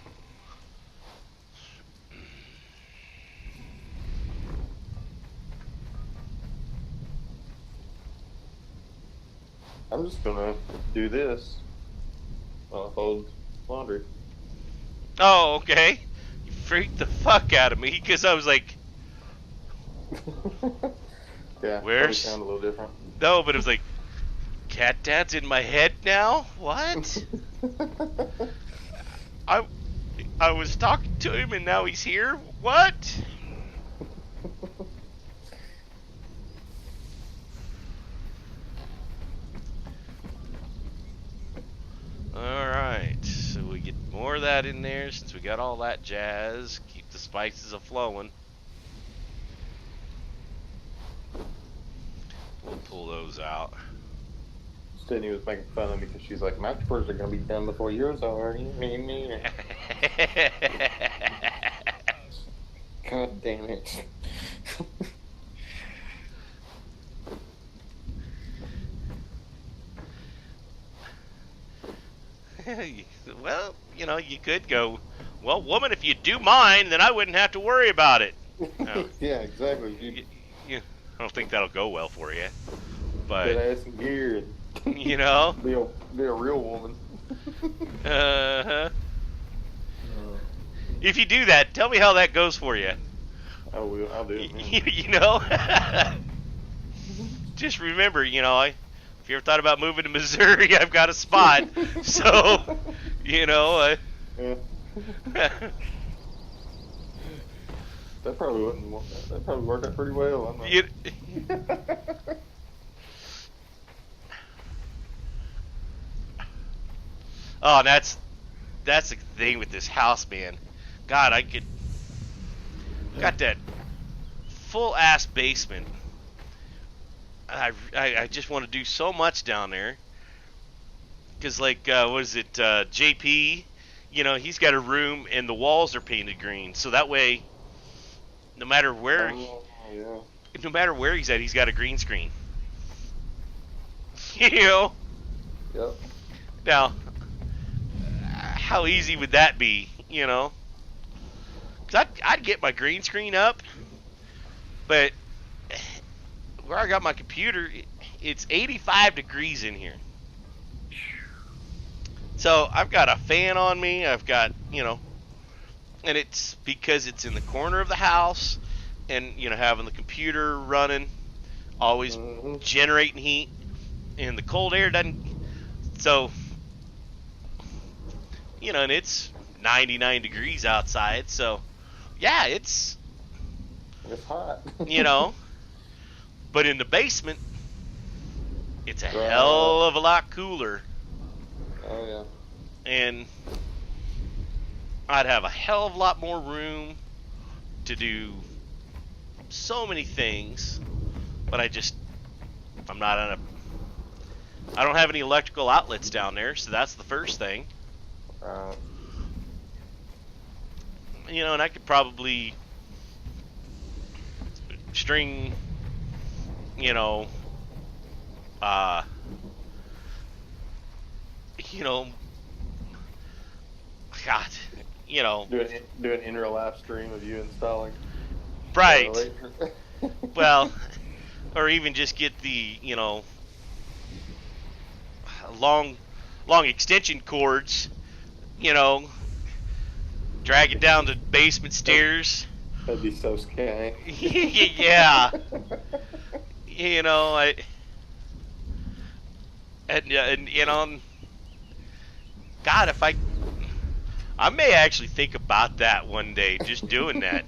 I'm just gonna do this. I'll hold laundry. Oh, okay. You freaked the fuck out of me because I was like, Yeah, where's? sound a little different. No, but it was like, Cat Dad's in my head now? What? I was talking to him and now he's here? What? Alright, so we get more of that in there since we got all that jazz. Keep the spices a-flowing. We'll pull those out. Sydney was making fun of me because she's like, my chores are gonna be done before yours are. God damn it. Well, you know, you could go, well, woman, if you do mine, then I wouldn't have to worry about it. No. Yeah, exactly. I don't think that'll go well for you. But, Get ass and gear. you know. Be a real woman. Uh-huh. If you do that, tell me how that goes for you. I will. I'll do it. You know? Just remember, you know, if you ever thought about moving to Missouri, I've got a spot. So, you know. Yeah. That probably wouldn't. That probably worked out pretty well. I'm not. Oh, that's the thing with this house, man. God, I got that full ass basement. I just want to do so much down there. Cause like what is it, JP? You know, he's got a room and the walls are painted green, so that way, no matter where, no matter where he's at, he's got a green screen. You know. Yep. Now, how easy would that be? You know. Cause I'd get my green screen up, but where I got my computer, it's 85 degrees in here. So I've got a fan on me. I've got, you know, and it's because it's in the corner of the house, and you know, having the computer running, always generating heat, and the cold air doesn't. So, you know, and it's 99 degrees outside. So, yeah, it's hot. You know, but in the basement, it's a hell of a lot cooler. Oh yeah. And I'd have a hell of a lot more room to do so many things, but I'm not on I don't have any electrical outlets down there, so that's the first thing. You know, and I could probably string, you know, God, you know. Do an in-real-life stream of you installing. Right. Well, or even just get the, you know, long extension cords, you know, drag it down the basement stairs. That'd be so skank. Yeah. You know, And you know, God, if I may actually think about that one day, just doing that,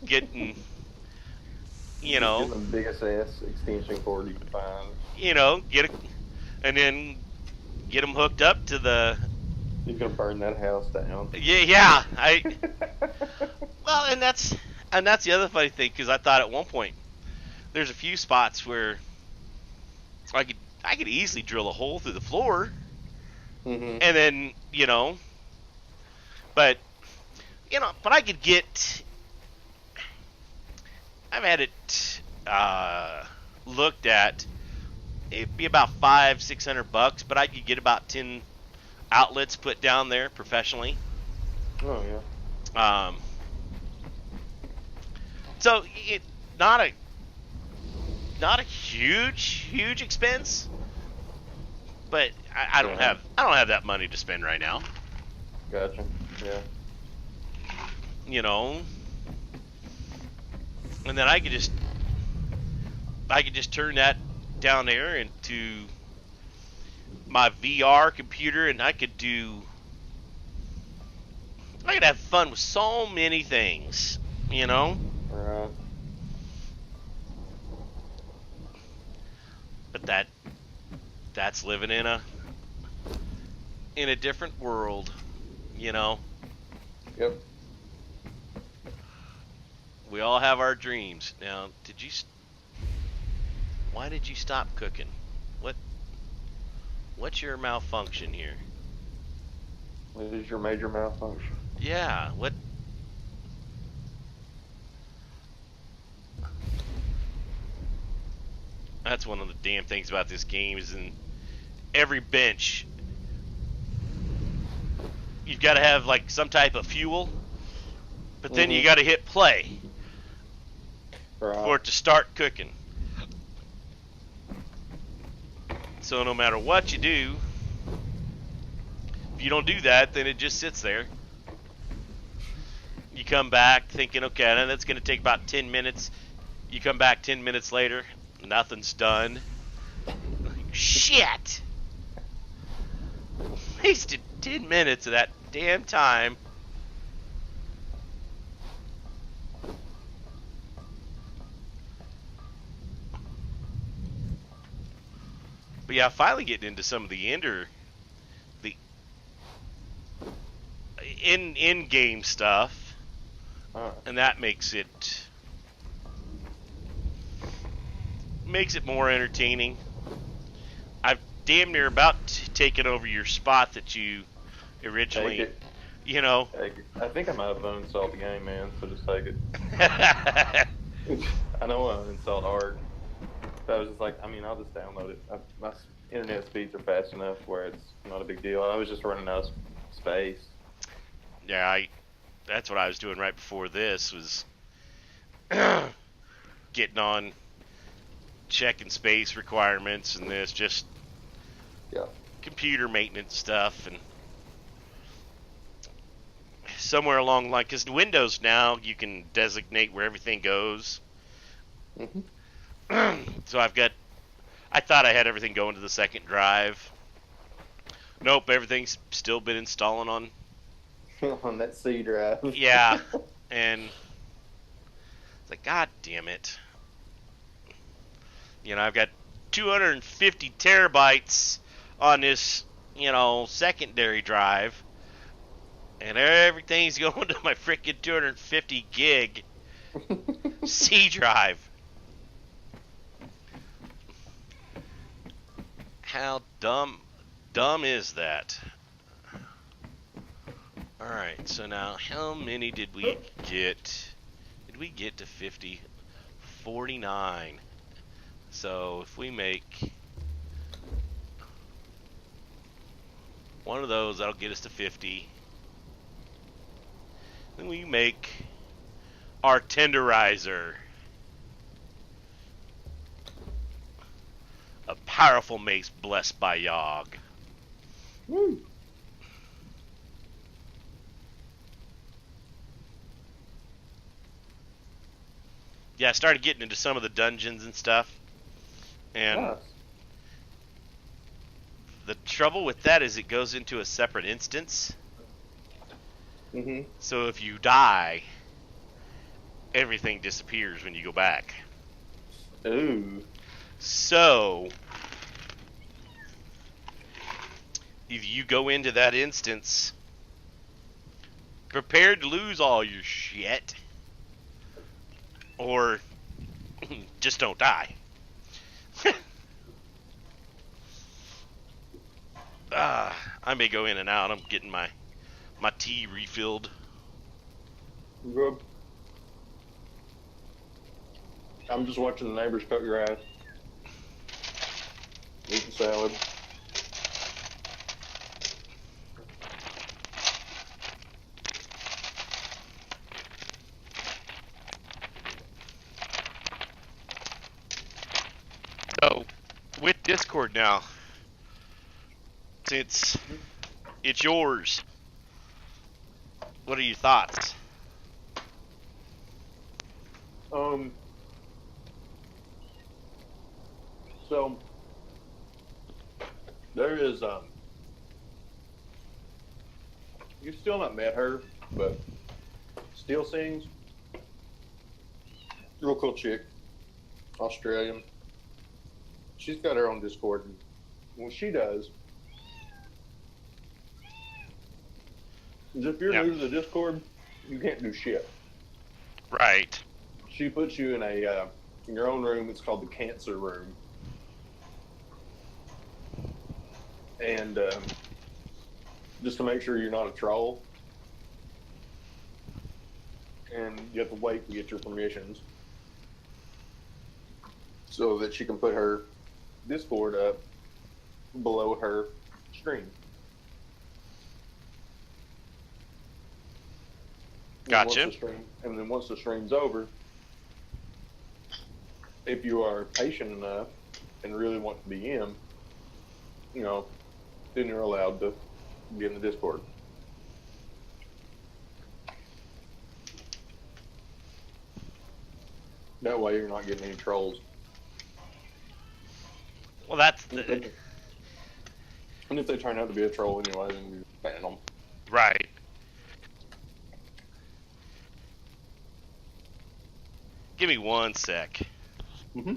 getting, you Just know, getting the biggest ass extension cord you can find. and then get them hooked up to the. You're gonna burn that house down. Yeah. Well, and that's the other funny thing because I thought at one point there's a few spots where I could easily drill a hole through the floor, Mm-hmm. and then but but I could get. I've had it looked at. It'd be about $500-600, but I could get about 10 outlets put down there professionally. Oh yeah. Um, so it not a not a huge expense, but I don't Yeah. have that money to spend right now. Gotcha. Yeah. You know, and then I could just turn that down there into my VR computer, and I could have fun with so many things. Right. But that's living in a different world. Yep. We all have our dreams. Now, why did you stop cooking? What's your malfunction here? What is your major malfunction? Yeah, what? That's one of the damn things about this game is in every bench you've got to have like some type of fuel, but then you got to hit play for it to start cooking. So no matter what you do, if you don't do that, then it just sits there. You come back thinking, okay, that's going to take about 10 minutes. You come back 10 minutes later, nothing's done. Shit! Wasted 10 minutes of that damn time. But yeah, finally getting into some of the in-game stuff, and that makes it more entertaining. I've damn near about taken over your spot that you originally, Take it. I think I might have uninstalled the game, man. So just take it. I know I uninstalled Ark. But I was just like, I'll just download it. My internet speeds are fast enough where it's not a big deal. I was just running out of space. Yeah, that's what I was doing right before this was getting on checking space requirements and this just computer maintenance stuff and somewhere along the line because the Windows now you can designate where everything goes. Mm-hmm. So I thought I had everything going to the second drive. Nope, everything's still been installing on on that C drive. Yeah, and it's like, God damn it. I've got 250 terabytes on this, secondary drive, and everything's going to my freaking 250 gig C drive. How dumb is that? Alright, so now how many did we get? Did we get to 50? 49. So if we make one of those, that'll get us to 50. Then we make our tenderizer. A powerful mace blessed by Yogg. Woo. Yeah, I started getting into some of the dungeons and stuff. And nice. The trouble with that is it goes into a separate instance. Mm-hmm. So if you die, everything disappears when you go back. Ooh. So if you go into that instance prepared to lose all your shit, or just don't die. I may go in and out. I'm getting my tea refilled. Good. I'm just watching the neighbors cut grass. Eating salad. So, with Discord now, since it's yours, what are your thoughts? So there is you still not met her, but Steel Sings, real cool chick, Australian. She's got her own Discord, and what she does is if you're new to the Discord, you can't do shit. Right. She puts you in a in your own room. It's called the Cancer Room, and just to make sure you're not a troll, and you have to wait to get your permissions so that she can put her Discord up below her stream. Gotcha. And then once the stream's over, if you are patient enough and really want to be in, you know, then you're allowed to be in the Discord. That way you're not getting any trolls. Well, that's And if they turn out to be a troll anyway, then you ban them. right. Give me 1 sec. Mm-hmm.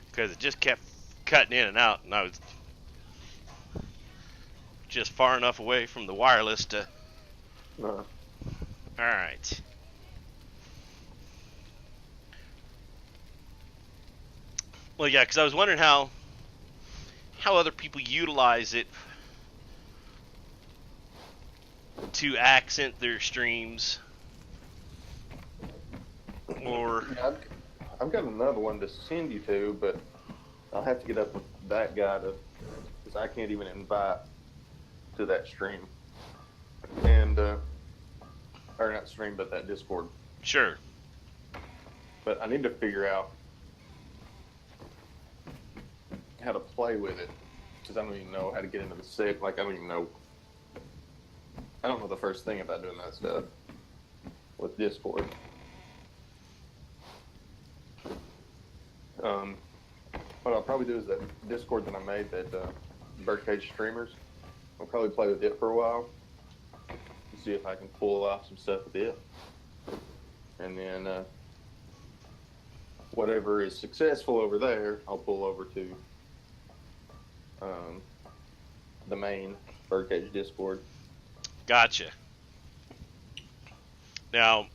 Because it just kept cutting in and out, and I was just far enough away from the wireless to... Alright. Well, yeah, because I was wondering how other people utilize it to accent their streams, or... Yeah, I've got another one to send you to, but I'll have to get up with that guy because I can't even invite to that stream. And, or not stream, but that Discord. Sure. But I need to figure out how to play with it because I don't even know how to get into the set. Like, I don't know the first thing about doing that stuff with Discord. What I'll probably do is that Discord that I made, that Birdcage Streamers, I'll probably play with it for a while and see if I can pull off some stuff with it. And then whatever is successful over there, I'll pull over to the main Birdcage Discord. Gotcha. Now,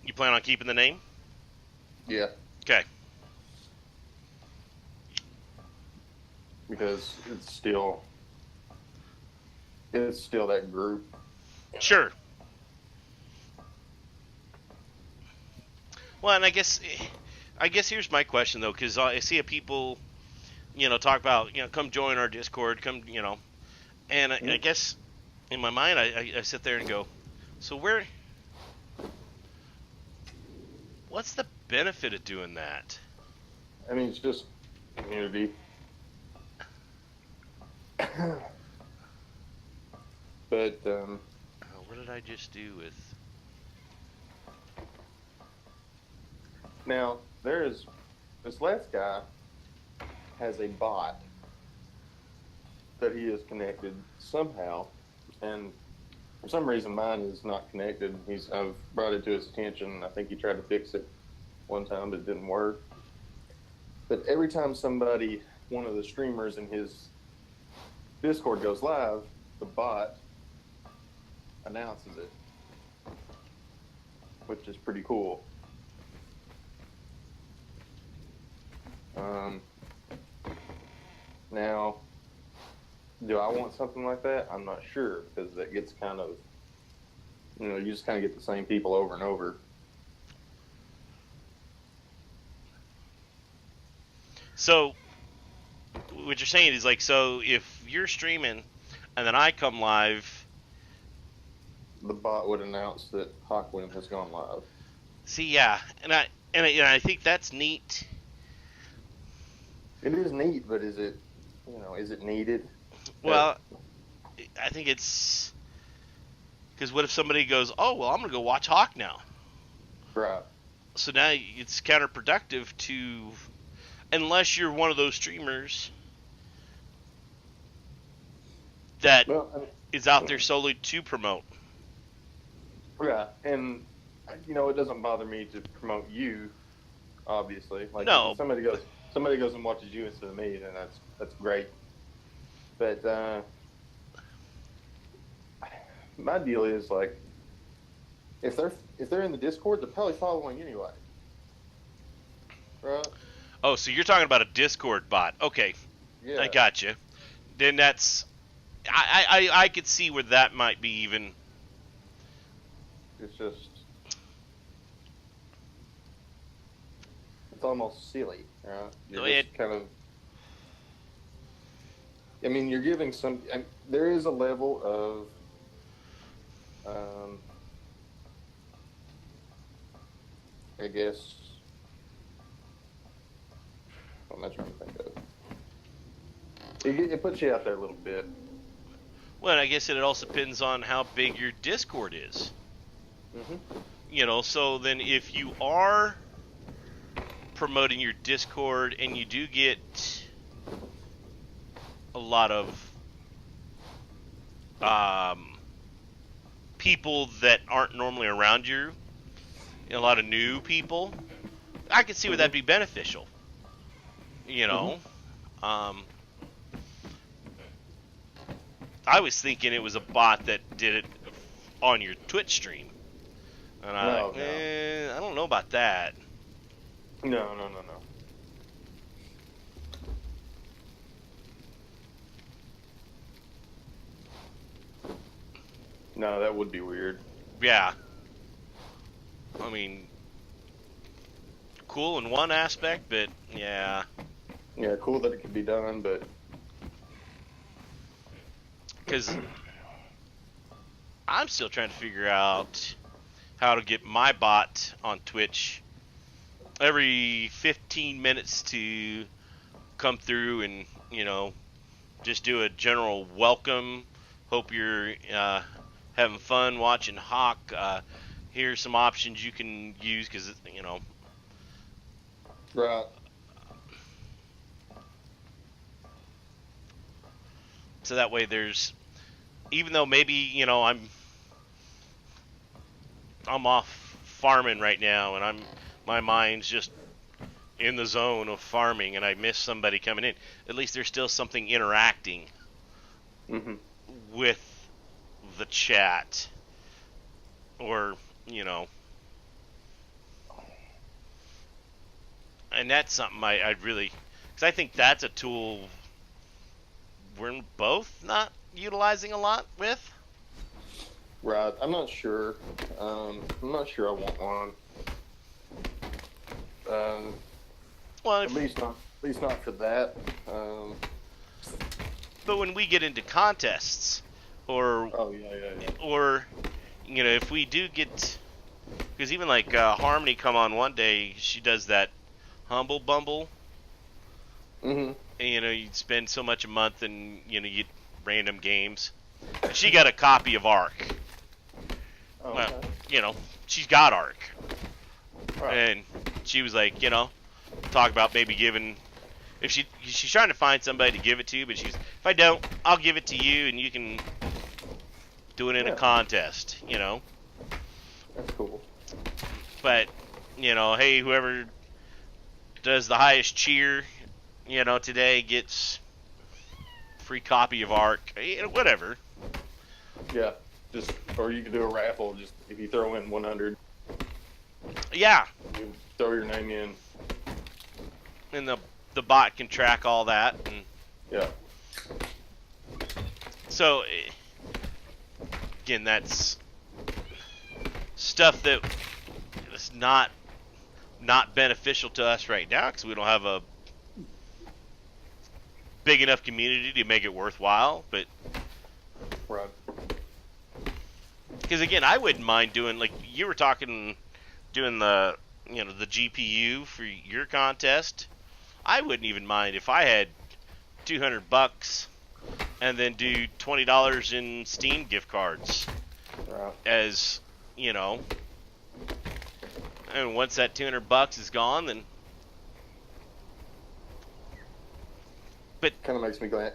you plan on keeping the name? Yeah. Okay. Because it's still that group. Sure. Well, and I guess here's my question though, because I see people, talk about, come join our Discord, come, and I guess in my mind I sit there and go, so what's the benefit of doing that? I mean, it's just community. But what did I just do with? now there's this last guy has a bot that he is connected somehow, and for some reason mine is not connected. I've brought it to his attention. I think he tried to fix it one time, but it didn't work. But every time one of the streamers in his Discord goes live, the bot announces it, which is pretty cool. Now, do I want something like that? I'm not sure, because that gets kind of, you just kind of get the same people over and over. So, what you're saying is like, so if you're streaming and then I come live, the bot would announce that Hawkwind has gone live. See, yeah, and I think that's neat. It is neat, but is it needed? Well, I think it's because what if somebody goes, oh, well, I'm gonna go watch Hawk now. Right. So now it's counterproductive to, unless you're one of those streamers that is out there solely to promote. Yeah, and it doesn't bother me to promote you, obviously. Like, no. If somebody goes and watches you instead of me, then that's great. But my deal is, like, if they're in the Discord, they're probably following anyway. Right? Oh, so you're talking about a Discord bot? Okay, yeah. I got you. Then that's I could see where that might be even. It's almost silly, right? You're just kind of. I mean, you're giving there is a level of. I guess. What am I trying to think of? It puts you out there a little bit. Well, I guess it also depends on how big your Discord is. Mm-hmm. So then if you are promoting your Discord and you do get a lot of people that aren't normally around you, a lot of new people, I can see where that'd be beneficial. I was thinking it was a bot that did it on your Twitch stream. And I don't know about that. No. No, that would be weird. Yeah. I mean, cool in one aspect, but yeah. Yeah, cool that it could be done, but... Because I'm still trying to figure out how to get my bot on Twitch every 15 minutes to come through and, just do a general welcome. Hope you're having fun watching Hawk. Here's some options you can use because, Right. So that way there's, even though maybe, I'm off farming right now and my mind's just in the zone of farming and I miss somebody coming in, at least there's still something interacting with the chat or, and that's something I'd really, because I think that's a tool we're both not utilizing a lot with. Right. I'm not sure. I'm not sure I want one. Well, at least not for that. But when we get into contests, or or if we do get, because even like Harmony come on one day, she does that humble bumble. and, you'd spend so much a month, and you get random games. She got a copy of Ark. Oh, Well, okay. She's got Ark, Right. and she was like, talk about maybe giving. If she's trying to find somebody to give it to, but she's, if I don't, I'll give it to you, and you can do it in a contest. That's cool. But hey, whoever does the highest cheer, today gets free copy of Ark. Whatever. Yeah. Just, or you could do a raffle. Just if you throw in 100, Yeah, you throw your name in. and the bot can track all that, and Yeah. so again, that's stuff that is not beneficial to us right now because we don't have a big enough community to make it worthwhile. But Right. because again, I wouldn't mind doing, like you were talking, doing the the GPU for your contest. I wouldn't even mind if I had $200 and then do $20 in Steam gift cards Right. as and once that $200 is gone, then. But Kind of makes me glad.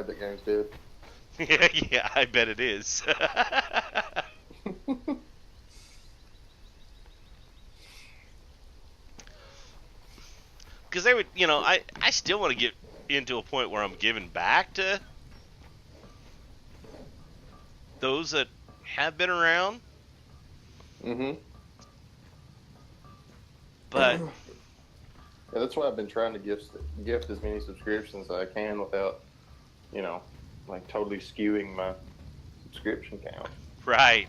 That game's dead. yeah, I bet it is. Because they would, I still want to get into a point where I'm giving back to those that have been around. Mm-hmm. But Yeah, that's why I've been trying to gift as many subscriptions as I can without, like totally skewing my subscription count. right.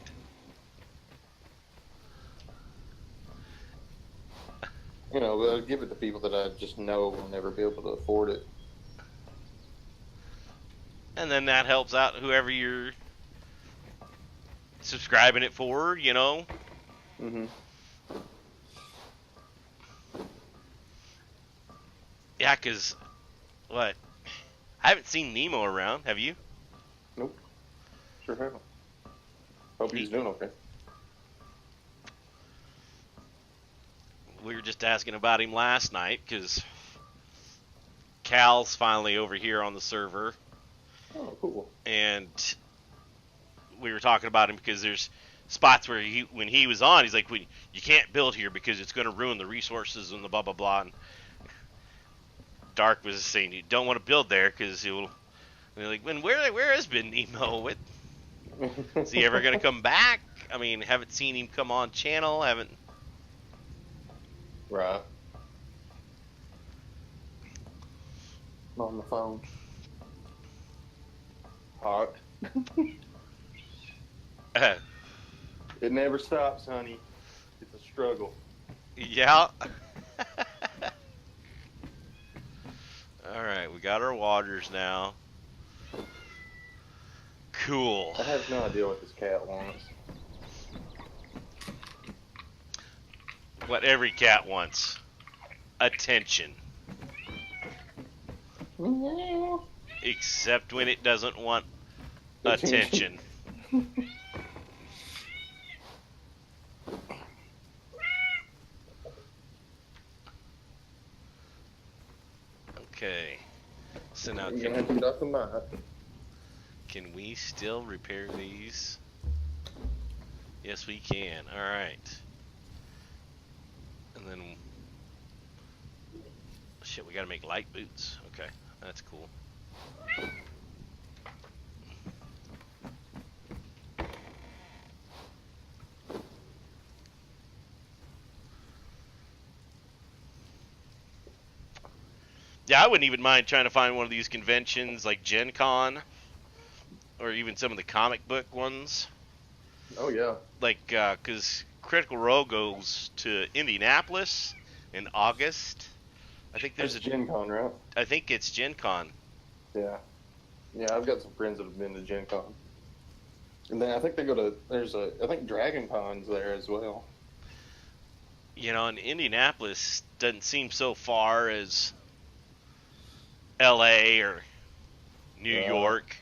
I'll give it to people that I just know will never be able to afford it. And then that helps out whoever you're subscribing it for, Mm-hmm. Yeah, because, what? I haven't seen Nemo around. Have you? Nope. Sure haven't. Hope he's doing okay. We were just asking about him last night because Cal's finally over here on the server. Oh, cool. And we were talking about him because there's spots where when he was on, he's like, you can't build here because it's going to ruin the resources and the blah, blah, blah. And Dark was saying you don't want to build there because it will. And like, where has been Nemo? Is he ever going to come back? I mean, haven't seen him come on channel. Haven't. Right. I'm on the phone. Hot. It never stops, honey. It's a struggle. Yeah. All right, we got our waters now. Cool. I have no idea what this cat wants. What every cat wants. Attention. Except when it doesn't want attention. Okay. So now can we still repair these? Yes, we can. All right. And then, shit, we gotta make light boots. Okay, that's cool. Yeah, I wouldn't even mind trying to find one of these conventions like Gen Con, or even some of the comic book ones. Oh, yeah. Like, because Critical Role goes to Indianapolis in August. I think there's That's Gen Con, right? I think it's Gen Con. Yeah. Yeah, I've got some friends that have been to Gen Con. And then I think they go to, I think Dragon Con's there as well. And Indianapolis doesn't seem so far as L.A. or New Yeah. York.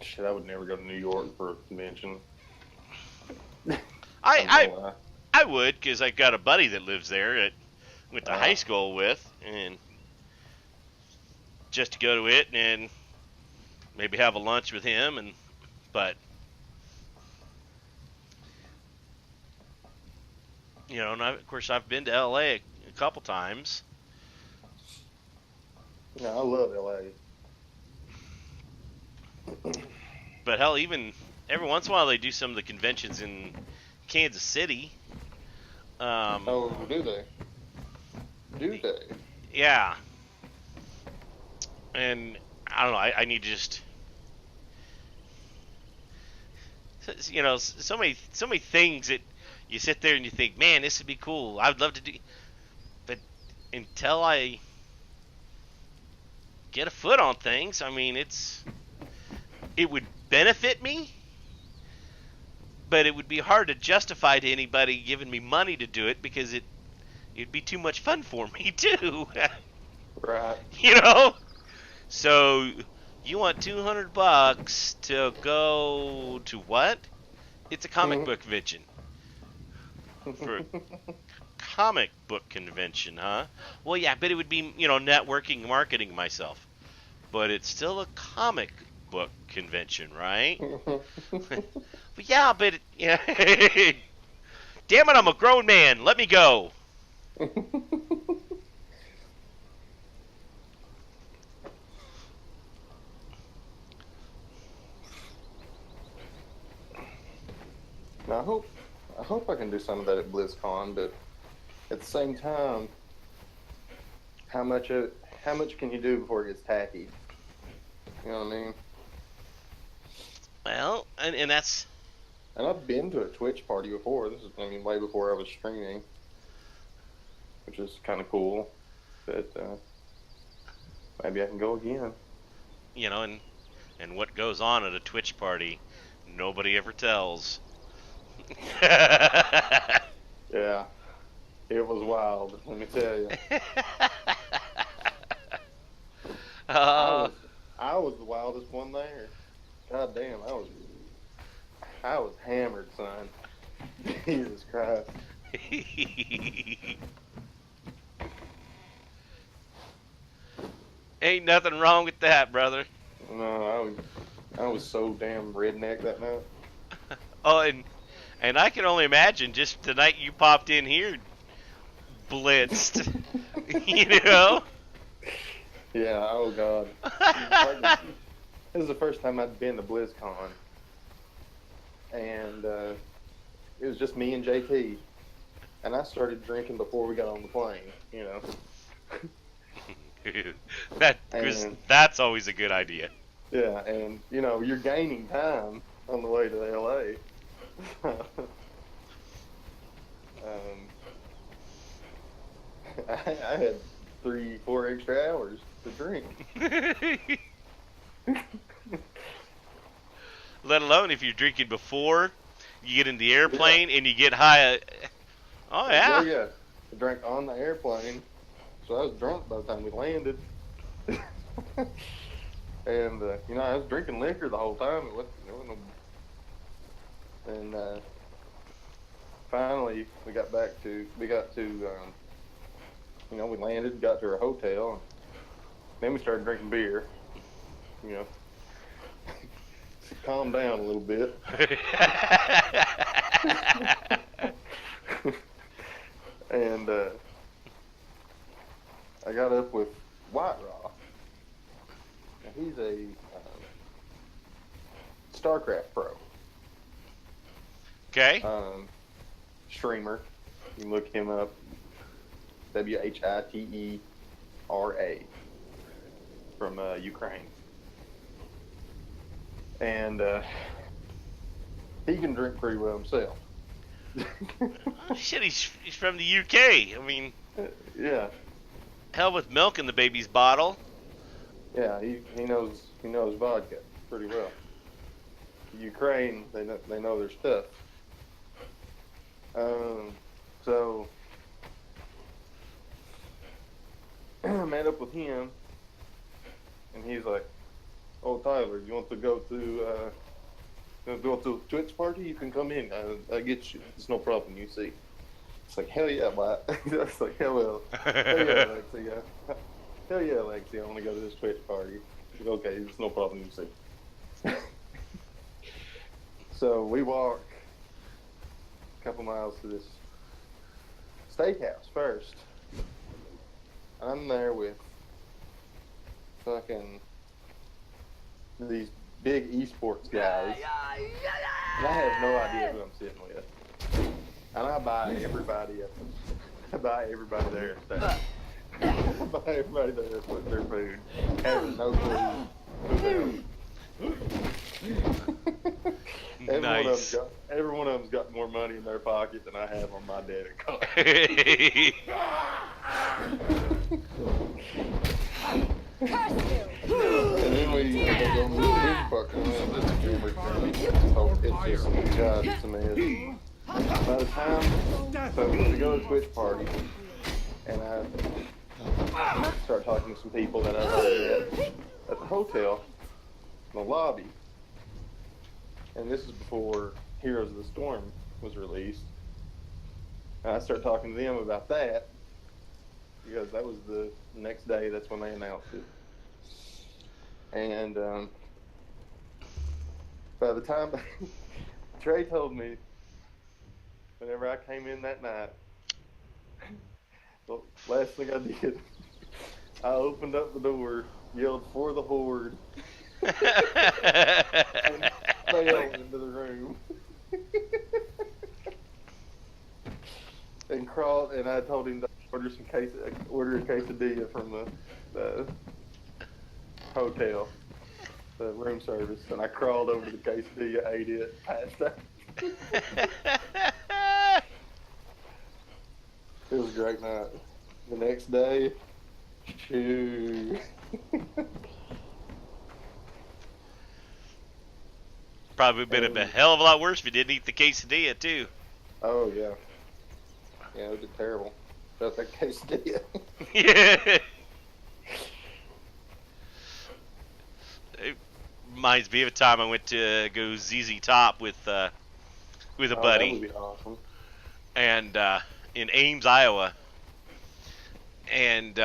Shit, I would never go to New York for a convention. I'm I gonna lie. I would, because I got a buddy that lives there that went to high Uh, school with, and just to go to it and maybe have a lunch with him, and but and of course I've been to L.A. a couple times. I love LA. But hell, even every once in a while they do some of the conventions in Kansas City. Oh, do they? Do they? Yeah, and I don't know. I need to just, so many things that you sit there and you think, man, this would be cool. I would love to do, but until I get a foot on things, I mean, it would benefit me, but it would be hard to justify to anybody giving me money to do it because it'd be too much fun for me too. Right. So you want $200 to go to what? It's a comic book convention. For a comic book convention, huh? Well, yeah, but it would be, networking, marketing myself. But it's still a comic book convention, right? But yeah, yeah. Damn it, I'm a grown man. Let me go. Now, I hope I can do some of that at BlizzCon, but at the same time, how much can you do before it gets tacky? You know what I mean? Well, and that's And I've been to a Twitch party before. This is, way before I was streaming, which is kind of cool. But maybe I can go again. and what goes on at a Twitch party, nobody ever tells. Yeah, it was wild. Let me tell you. I was the wildest one there. God damn, I was hammered, son. Jesus Christ. Ain't nothing wrong with that, brother. No, I was so damn redneck that night. Oh, and I can only imagine just the night you popped in here, blitzed. Yeah, oh God. This is the first time I'd been to BlizzCon. And it was just me and JT. And I started drinking before we got on the plane, That's always a good idea. Yeah, and, you're gaining time on the way to LA. I had 3-4 extra hours to drink. Let alone if you're drinking before you get in the airplane and you get high. Oh yeah. Yeah. I drank on the airplane, so I was drunk by the time we landed. And I was drinking liquor the whole time. It wasn't and finally we got to we landed, got to our hotel, and then we started drinking beer. Calm down a little bit. And I got up with White Raw. Now, he's a StarCraft pro. Okay. Streamer. You can look him up. WHITERA from Ukraine. And he can drink pretty well himself. Shit, he's from the UK. I mean, yeah. Hell with milk in the baby's bottle. Yeah, he knows vodka pretty well. Ukraine, they know their stuff. So met up with him, and he's like, "Oh, Tyler, you want to go to a Twitch party? You can come in. I get you. It's no problem. You see." It's like, hell yeah, but it's like, hell yeah, Lexi, yeah. Hell yeah, Lexi, I want to go to this Twitch party. Like, okay, it's no problem, you see. So we walk a couple miles to this steakhouse first. I'm there with fucking these big esports guys. And I have no idea who I'm sitting with. And I buy everybody there stuff. I buy everybody there with their food, having no clue who they are. Nice. Every one of them's got more money in their pocket than I have on my debit card. And then we go to the big fucking room that's it's just, God, it's a mess. By the time, so we go to a Twitch party, and I start talking to some people that I've already met at the hotel, in the lobby. And this is before Heroes of the Storm was released. And I start talking to them about that, because that was the next day, that's when they announced it. And by the time Trey told me, whenever I came in that night, the last thing I did, I opened up the door, yelled for the horde, and fell into the room. And crawled, and I told him to order a quesadilla from the hotel, the room service, and I crawled over to the quesadilla, ate it, passed out. It was a great night. The next day, shoo. Probably been a hell of a lot worse if you didn't eat the quesadilla too. Oh yeah. Yeah, it was terrible. About that quesadilla. Yeah. It reminds me of a time I went to go ZZ Top with a buddy. That would be awesome. And in Ames, Iowa, and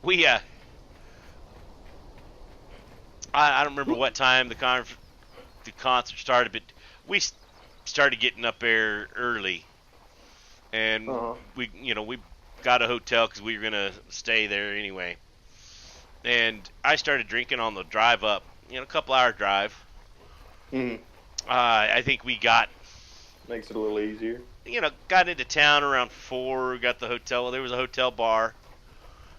we I don't remember what time the concert started, but we started getting up there early, and we got a hotel because we were gonna stay there anyway. And I started drinking on the drive up, a couple hour drive. Mm-hmm. I think we got. Makes it a little easier. Got into town around 4, got the hotel. There was a hotel bar.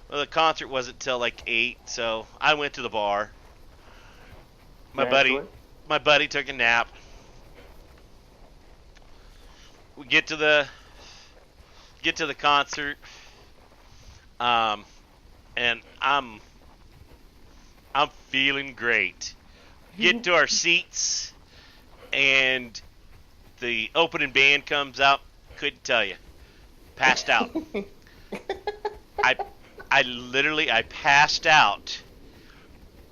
Well, the concert wasn't till like 8, so I went to the bar. My buddy took a nap. We get to the concert, and I'm feeling great. Get to our seats, and the opening band comes out. Couldn't tell you. Passed out. I literally passed out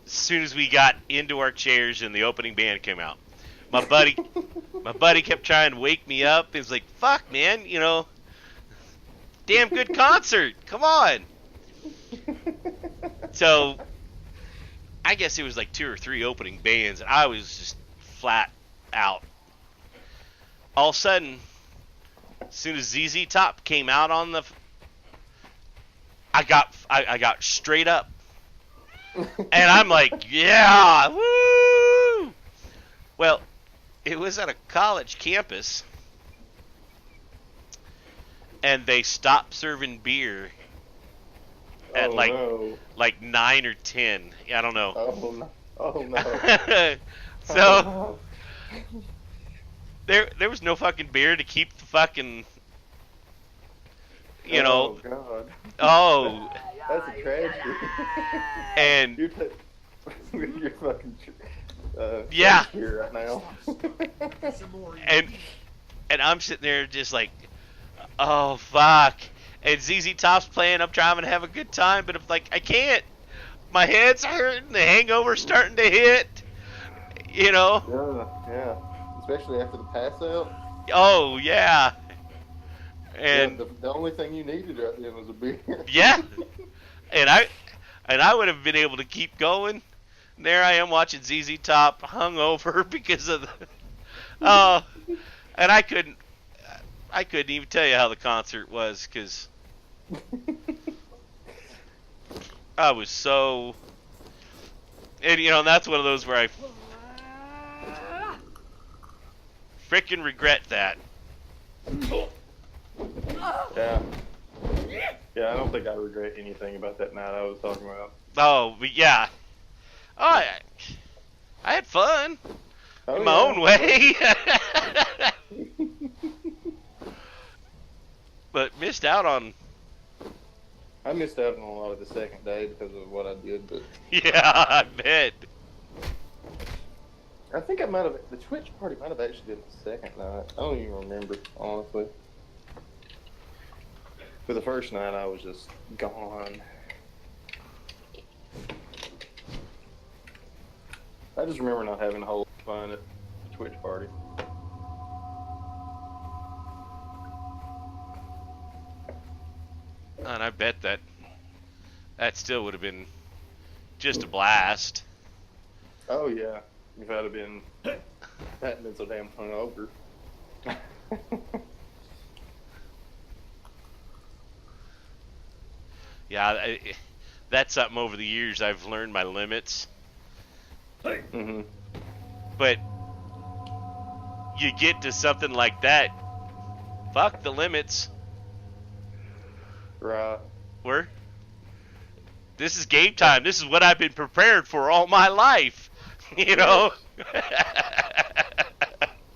as soon as we got into our chairs and the opening band came out. My buddy kept trying to wake me up. He was like, "Fuck, man, damn good concert. Come on." So I guess it was like 2 or 3 opening bands, and I was just flat out. All of a sudden, as soon as ZZ Top came out on I got straight up, and I'm like, yeah, woo! Well, it was at a college campus, and they stopped serving beer at like 9 or 10. I don't know. Oh no! Oh no! So there was no fucking beer to keep the fucking. Oh God! Oh, that's a tragedy. And you're fucking yeah here right now. and I'm sitting there just like, oh fuck, and ZZ Top's playing. I'm driving to have a good time, but if like I can't, my head's hurting, the hangover's starting to hit. You know? Yeah. Especially after the pass out. Oh yeah. Yeah, And the only thing you needed right then was a beer. yeah, and I would have been able to keep going. And there I am watching ZZ Top hungover because of the oh, and I couldn't even tell you how the concert was because I was so, and you know, and that's one of those where I freaking regret that. Yeah. Yeah, I don't think I regret anything about that night I was talking about. Oh, but yeah. Oh, I had fun in my own way. But missed out on. I missed out on a lot of the second day because of what I did, but Yeah, I bet. I think the Twitch party might have actually been the second night. I don't even remember, honestly. For the first night, I was just gone. I just remember not having a whole lot of fun at the Twitch party. And I bet that still would have been just a blast. Oh yeah, if I'd have been hadn't been so damn hungover. Yeah, that's something over the years I've learned my limits. Mm-hmm. But you get to something like that, fuck the limits. Right. This is game time. This is what I've been prepared for all my life. You know?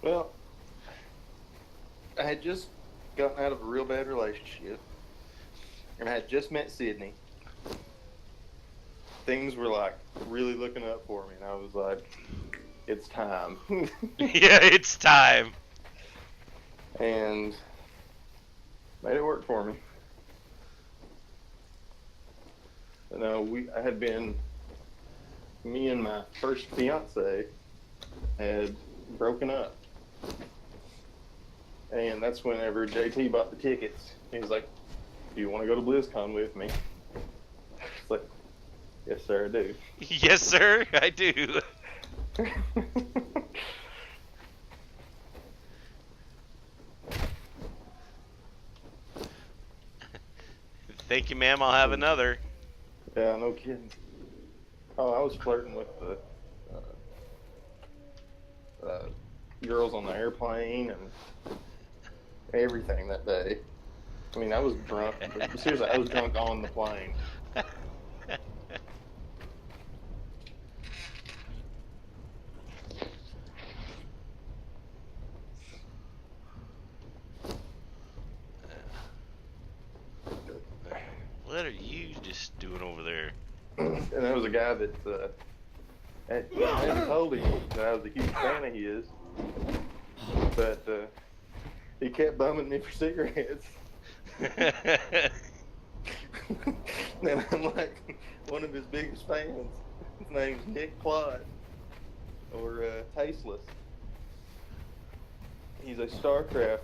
Well, I had just gotten out of a real bad relationship, and I had just met Sydney. Things were like really looking up for me, and I was like, it's time. Yeah, it's time. And made it work for me. No, me and my first fiance had broken up. And that's whenever JT bought the tickets. He was like, do you want to go to BlizzCon with me? It's like, yes, sir, I do. Yes, sir, I do. Thank you, ma'am. I'll have another. Yeah, no kidding. Oh, I was flirting with the girls on the airplane and everything that day. I mean, I was drunk. Seriously, I was drunk on the plane. What are you just doing over there? And there was a guy that I never told him that I was a huge fan of his, but he kept bumming me for cigarettes. And I'm like one of his biggest fans. His name's Nick Clyde, or Tasteless. He's a StarCraft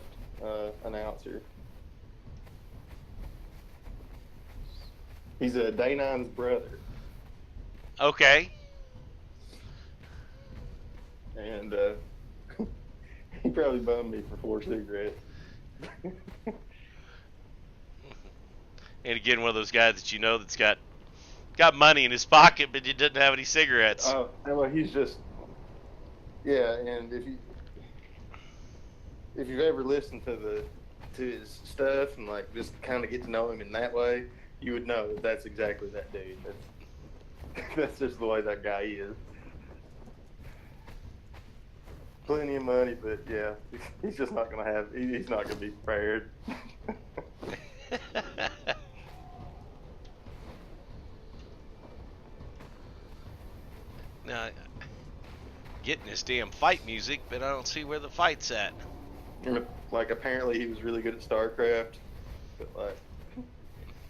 announcer. He's a Day9's brother. Okay. And he probably bummed me for 4 cigarettes. And again, one of those guys that you know that's got money in his pocket, but he doesn't have any cigarettes. Oh, well, he's just, yeah. And if you've ever listened to his stuff and like just kind of get to know him in that way, you would know that that's exactly that dude. That's just the way that guy is. Plenty of money, but yeah, he's just not gonna have. He's not gonna be prepared. Now, getting this damn fight music, but I don't see where the fight's at. Like apparently he was really good at StarCraft, but like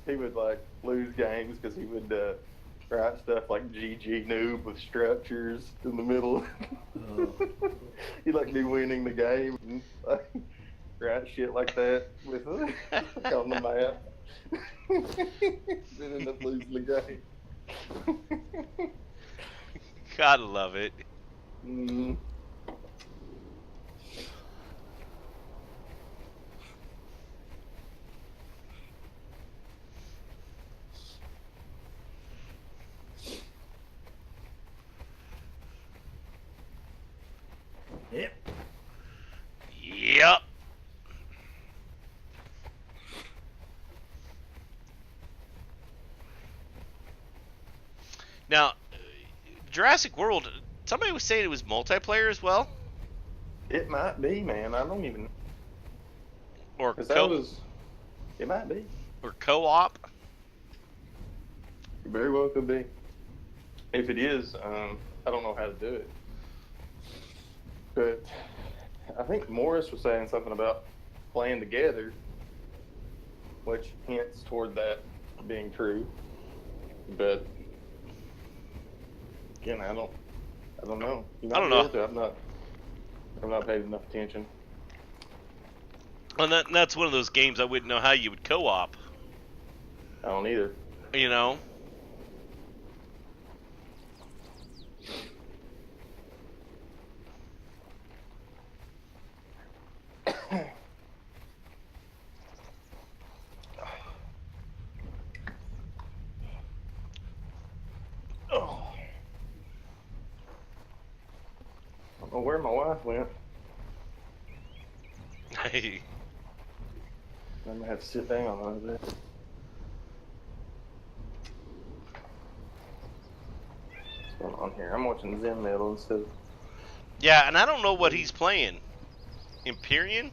he would like lose games because he would write stuff like GG noob with structures in the middle. He'd like be winning the game and like, write shit like that with like, on the map. Then end up losing the game. Gotta love it. Mm. Yep. Yep. Now, Jurassic World, somebody was saying it was multiplayer as well? It might be, man. I don't even. Or Because that was. It might be. or co-op? It very well could be. If it is, I don't know how to do it. But I think Morris was saying something about playing together, which hints toward that being true. But again, I don't know. You I don't might be know. able to. I've not paid enough attention. And that's one of those games I wouldn't know how you would co-op. I don't either. You know? Oh. I don't know where my wife went. Hey. I'm gonna have to sit down over there. What's going on here? I'm watching Zen Metal instead of. Yeah, and I don't know what he's playing. Empyrean?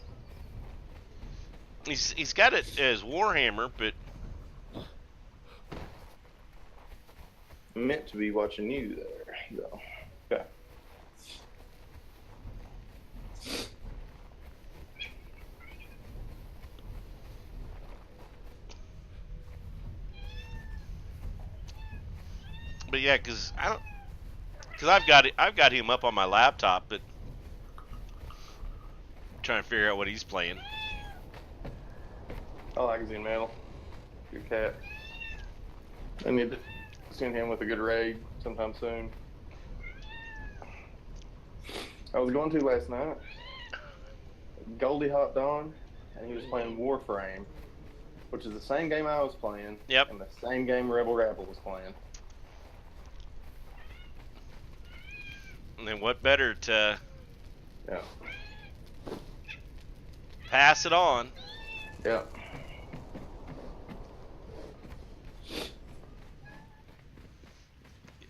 He's got it as Warhammer, but Meant to be watching you there, though. Okay. yeah, because I've got him up on my laptop, but I'm trying to figure out what he's playing. I like Zen Metal. Good cat. I need to send him with a good raid sometime soon. I was going to last night. Goldie hopped on, and he was playing Warframe, which is the same game I was playing. Yep. And the same game Rebel Rabble was playing. And then what better to Yeah. pass it on? Yeah.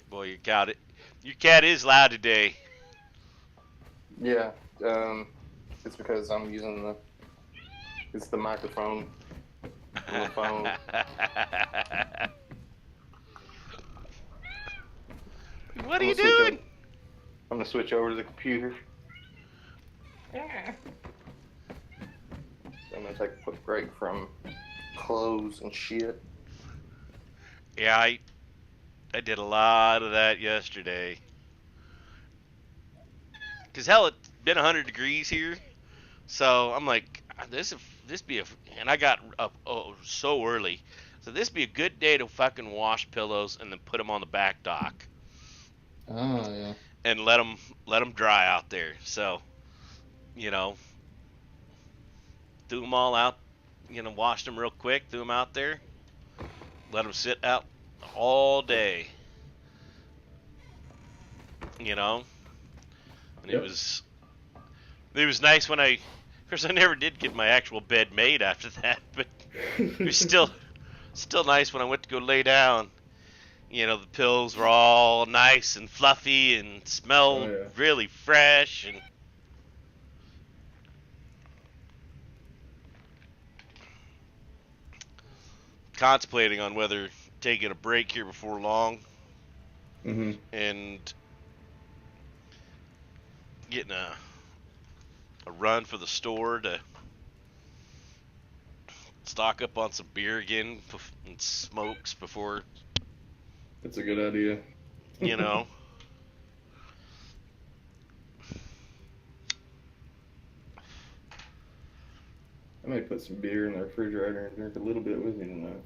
Boy, you got it. Your cat is loud today. Yeah. It's because I'm using the microphone on the phone. What are you doing? I'm gonna switch over to the computer. So I'm gonna take a quick break from clothes and shit. Yeah, I did a lot of that yesterday. Cause hell, it's been 100 degrees here, so I'm like, this be a, and I got up so early, so this be a good day to fucking wash pillows and then put them on the back dock. Oh yeah. And let them dry out there. So, you know, threw them all out, washed them real quick, threw them out there, let them sit out all day. And Yep. it was nice when of course I never did get my actual bed made after that, but it was still nice when I went to go lay down. The pillows were all nice and fluffy and smelled really fresh, and contemplating on whether taking a break here before long and getting a run for the store to stock up on some beer again and smokes before, That's a good idea. you know. I might put some beer in the refrigerator and drink a little bit with you tonight.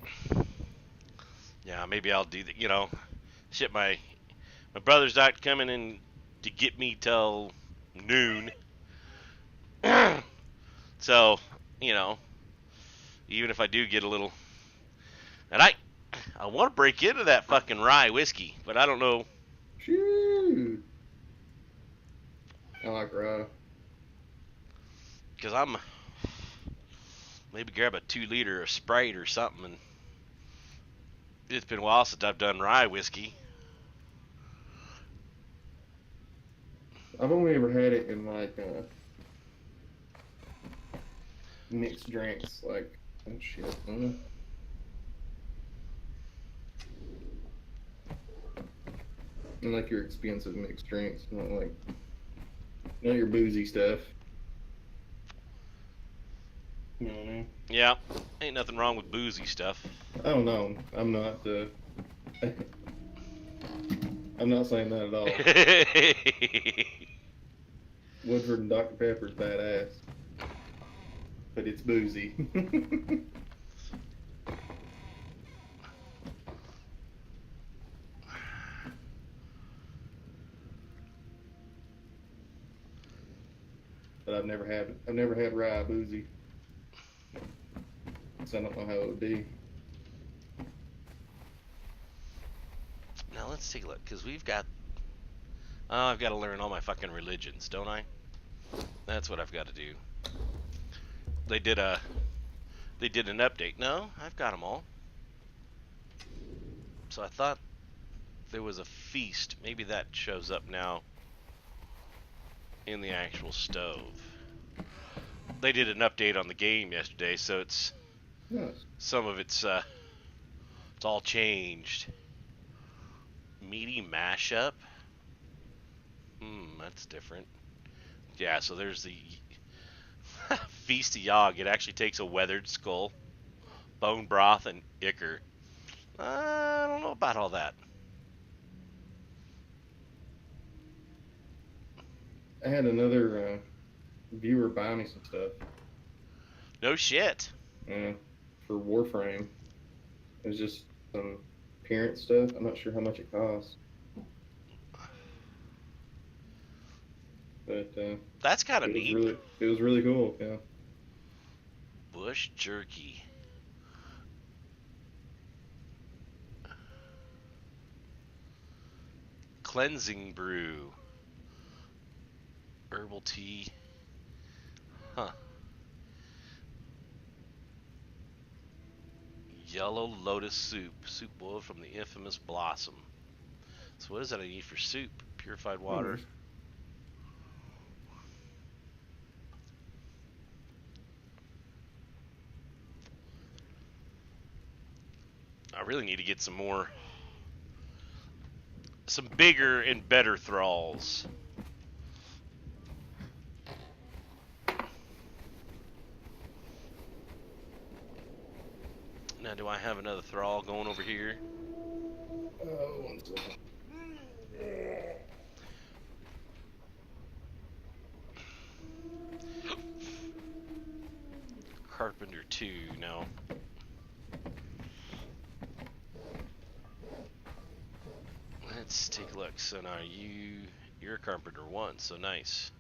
Yeah, maybe I'll do that. You know, shit. My brother's not coming in to get me till noon. So, you know, even if I do get a little, and I want to break into that fucking rye whiskey, but I don't know. Shoo! I like rye. Because I'm maybe grab a 2 liter of Sprite or something. And it's been a while since I've done rye whiskey. I've only ever had it in like mixed drinks, like shit. And like your expensive mixed drinks, not like your boozy stuff. You know what I mean? Yeah, ain't nothing wrong with boozy stuff. Oh no, I'm not. I'm not saying that at all. Woodford and Dr. Pepper's badass, but it's boozy. But I've never had rye boozy, so I don't know how it would be. Now let's take a look, because we've got. I've got to learn all my fucking religions, don't I? That's what I've got to do. They did an update. No, I've got them all. So I thought there was a feast. Maybe that shows up now in the actual stove. They did an update on the game yesterday, so it's some of it's all changed. Meaty mashup. That's different. Yeah, so there's the Feast of Yog. It actually takes a weathered skull, bone broth, and ichor. I don't know about all that. I had another viewer buy me some stuff. No shit. For Warframe. It was just some appearance stuff. I'm not sure how much it costs. But that's kind of neat. It was really cool, yeah. Bush jerky. Cleansing brew. Herbal tea. Huh. Yellow lotus soup. Soup boiled from the infamous blossom. So what is that I need for soup? Purified water. I really need to get some bigger and better thralls. Now, do I have another thrall going over here? 1 second. Carpenter 2, no. Let's take a look. So now you're a Carpenter 1, so nice.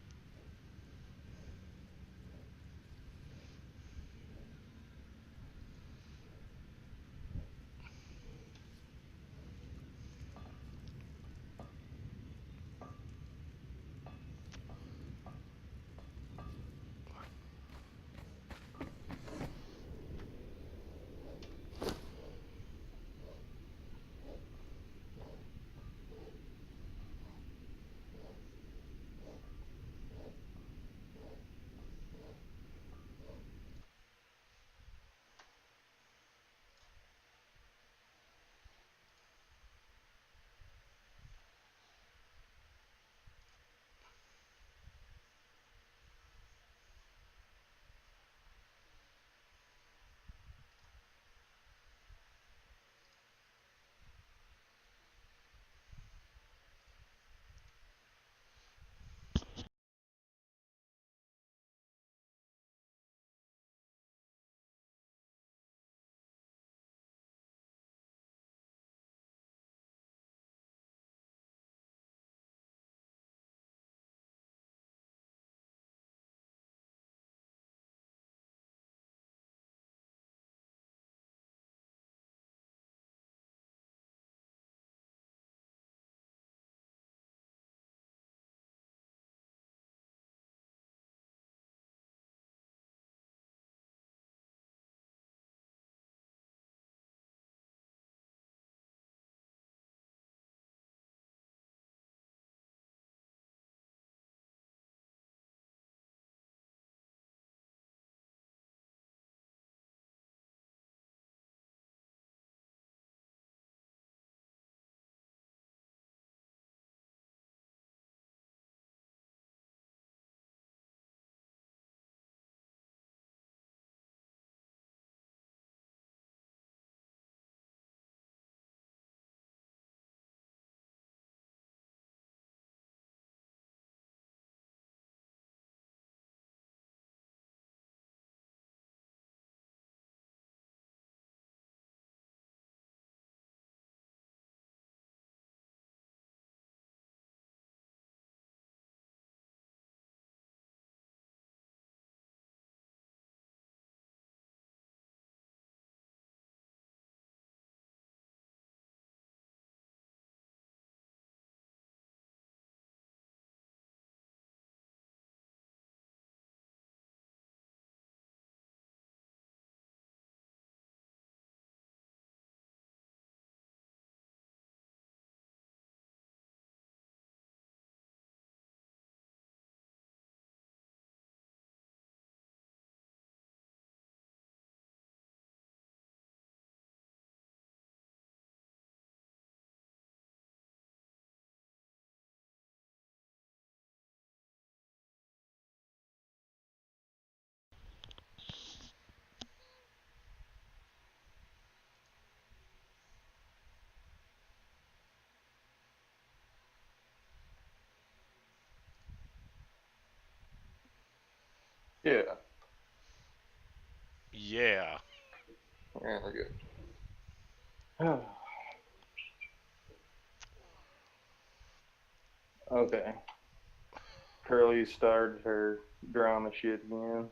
Yeah. Yeah. Yeah, we're good. Okay. Curly started her drama shit again.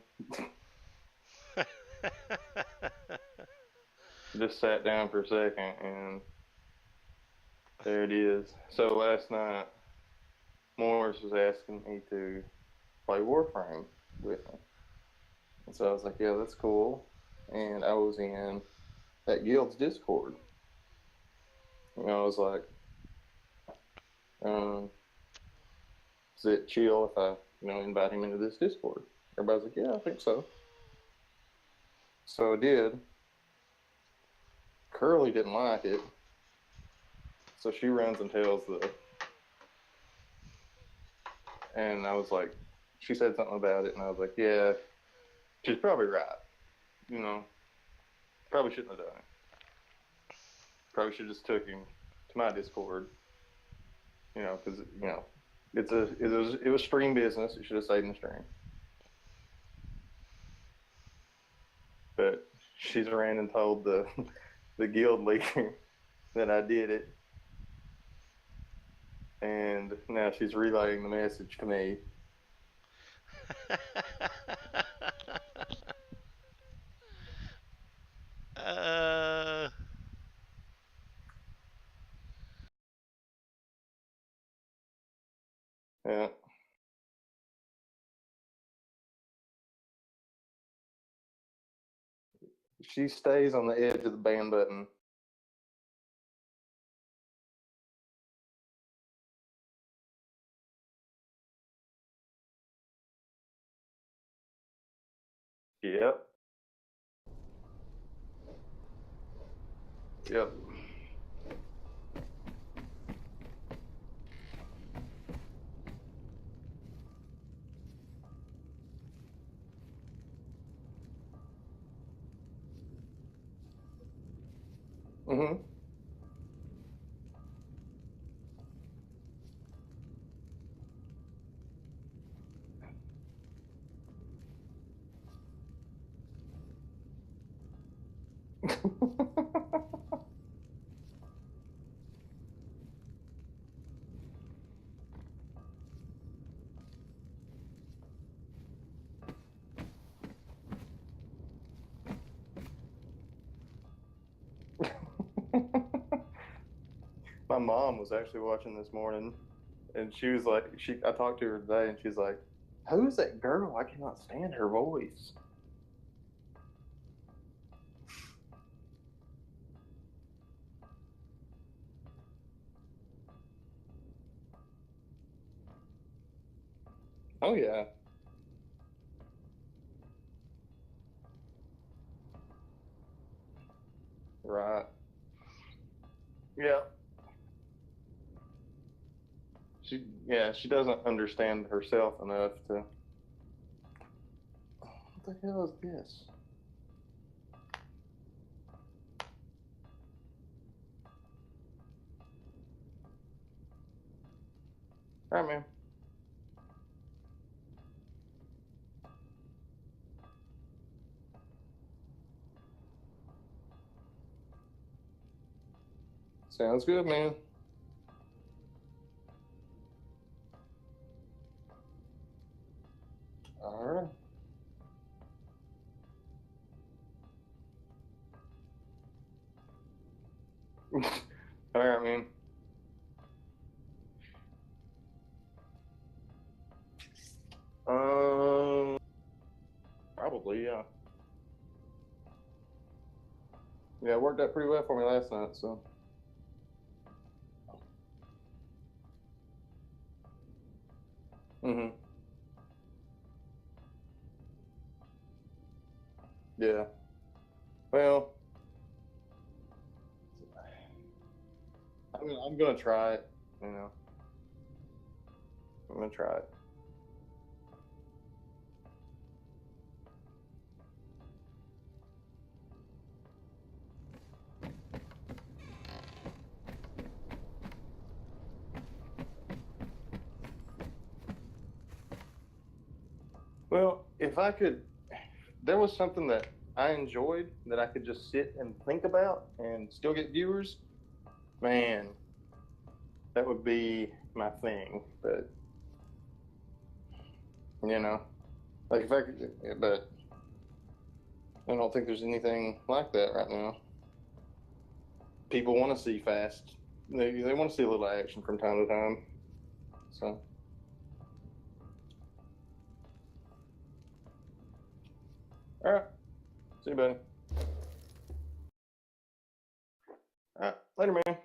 Just sat down for a second and there it is. So last night, Morris was asking me to play Warframe with him. And so I was like, yeah, that's cool. And I was in that guild's Discord. I was like, um, is it chill if I, invite him into this Discord? Everybody's like, yeah, I think so. So I did. Curly didn't like it. So she runs and tells and I was like, she said something about it, and I was like, yeah, she's probably right. Probably shouldn't have done it. Probably should have just took him to my Discord, because, it was stream business. It should have stayed in the stream. But she's ran and told the guild leader that I did it. And now she's relaying the message to me. uh, Yeah. She stays on the edge of the ban button. Yep. Yep. Mm-hmm. My mom was actually watching this morning, and she was like, I talked to her today, and she's like, "Who is that girl? I cannot stand her voice." Oh yeah, right. Yeah. She doesn't understand herself enough to. What the hell is this? All right, man. Sounds good, man. All right. All right, man. Probably, yeah. Yeah, it worked out pretty well for me last night, so. Mm-hmm. Yeah. Well, I'm gonna try it. I'm gonna try it. Well, if I could, there was something that I enjoyed that I could just sit and think about and still get viewers, man, that would be my thing. But you know, like if I could, but I don't think there's anything like that right now. People want to see fast. They want to see a little action from time to time. So, all right, see you, buddy. All right, later, man.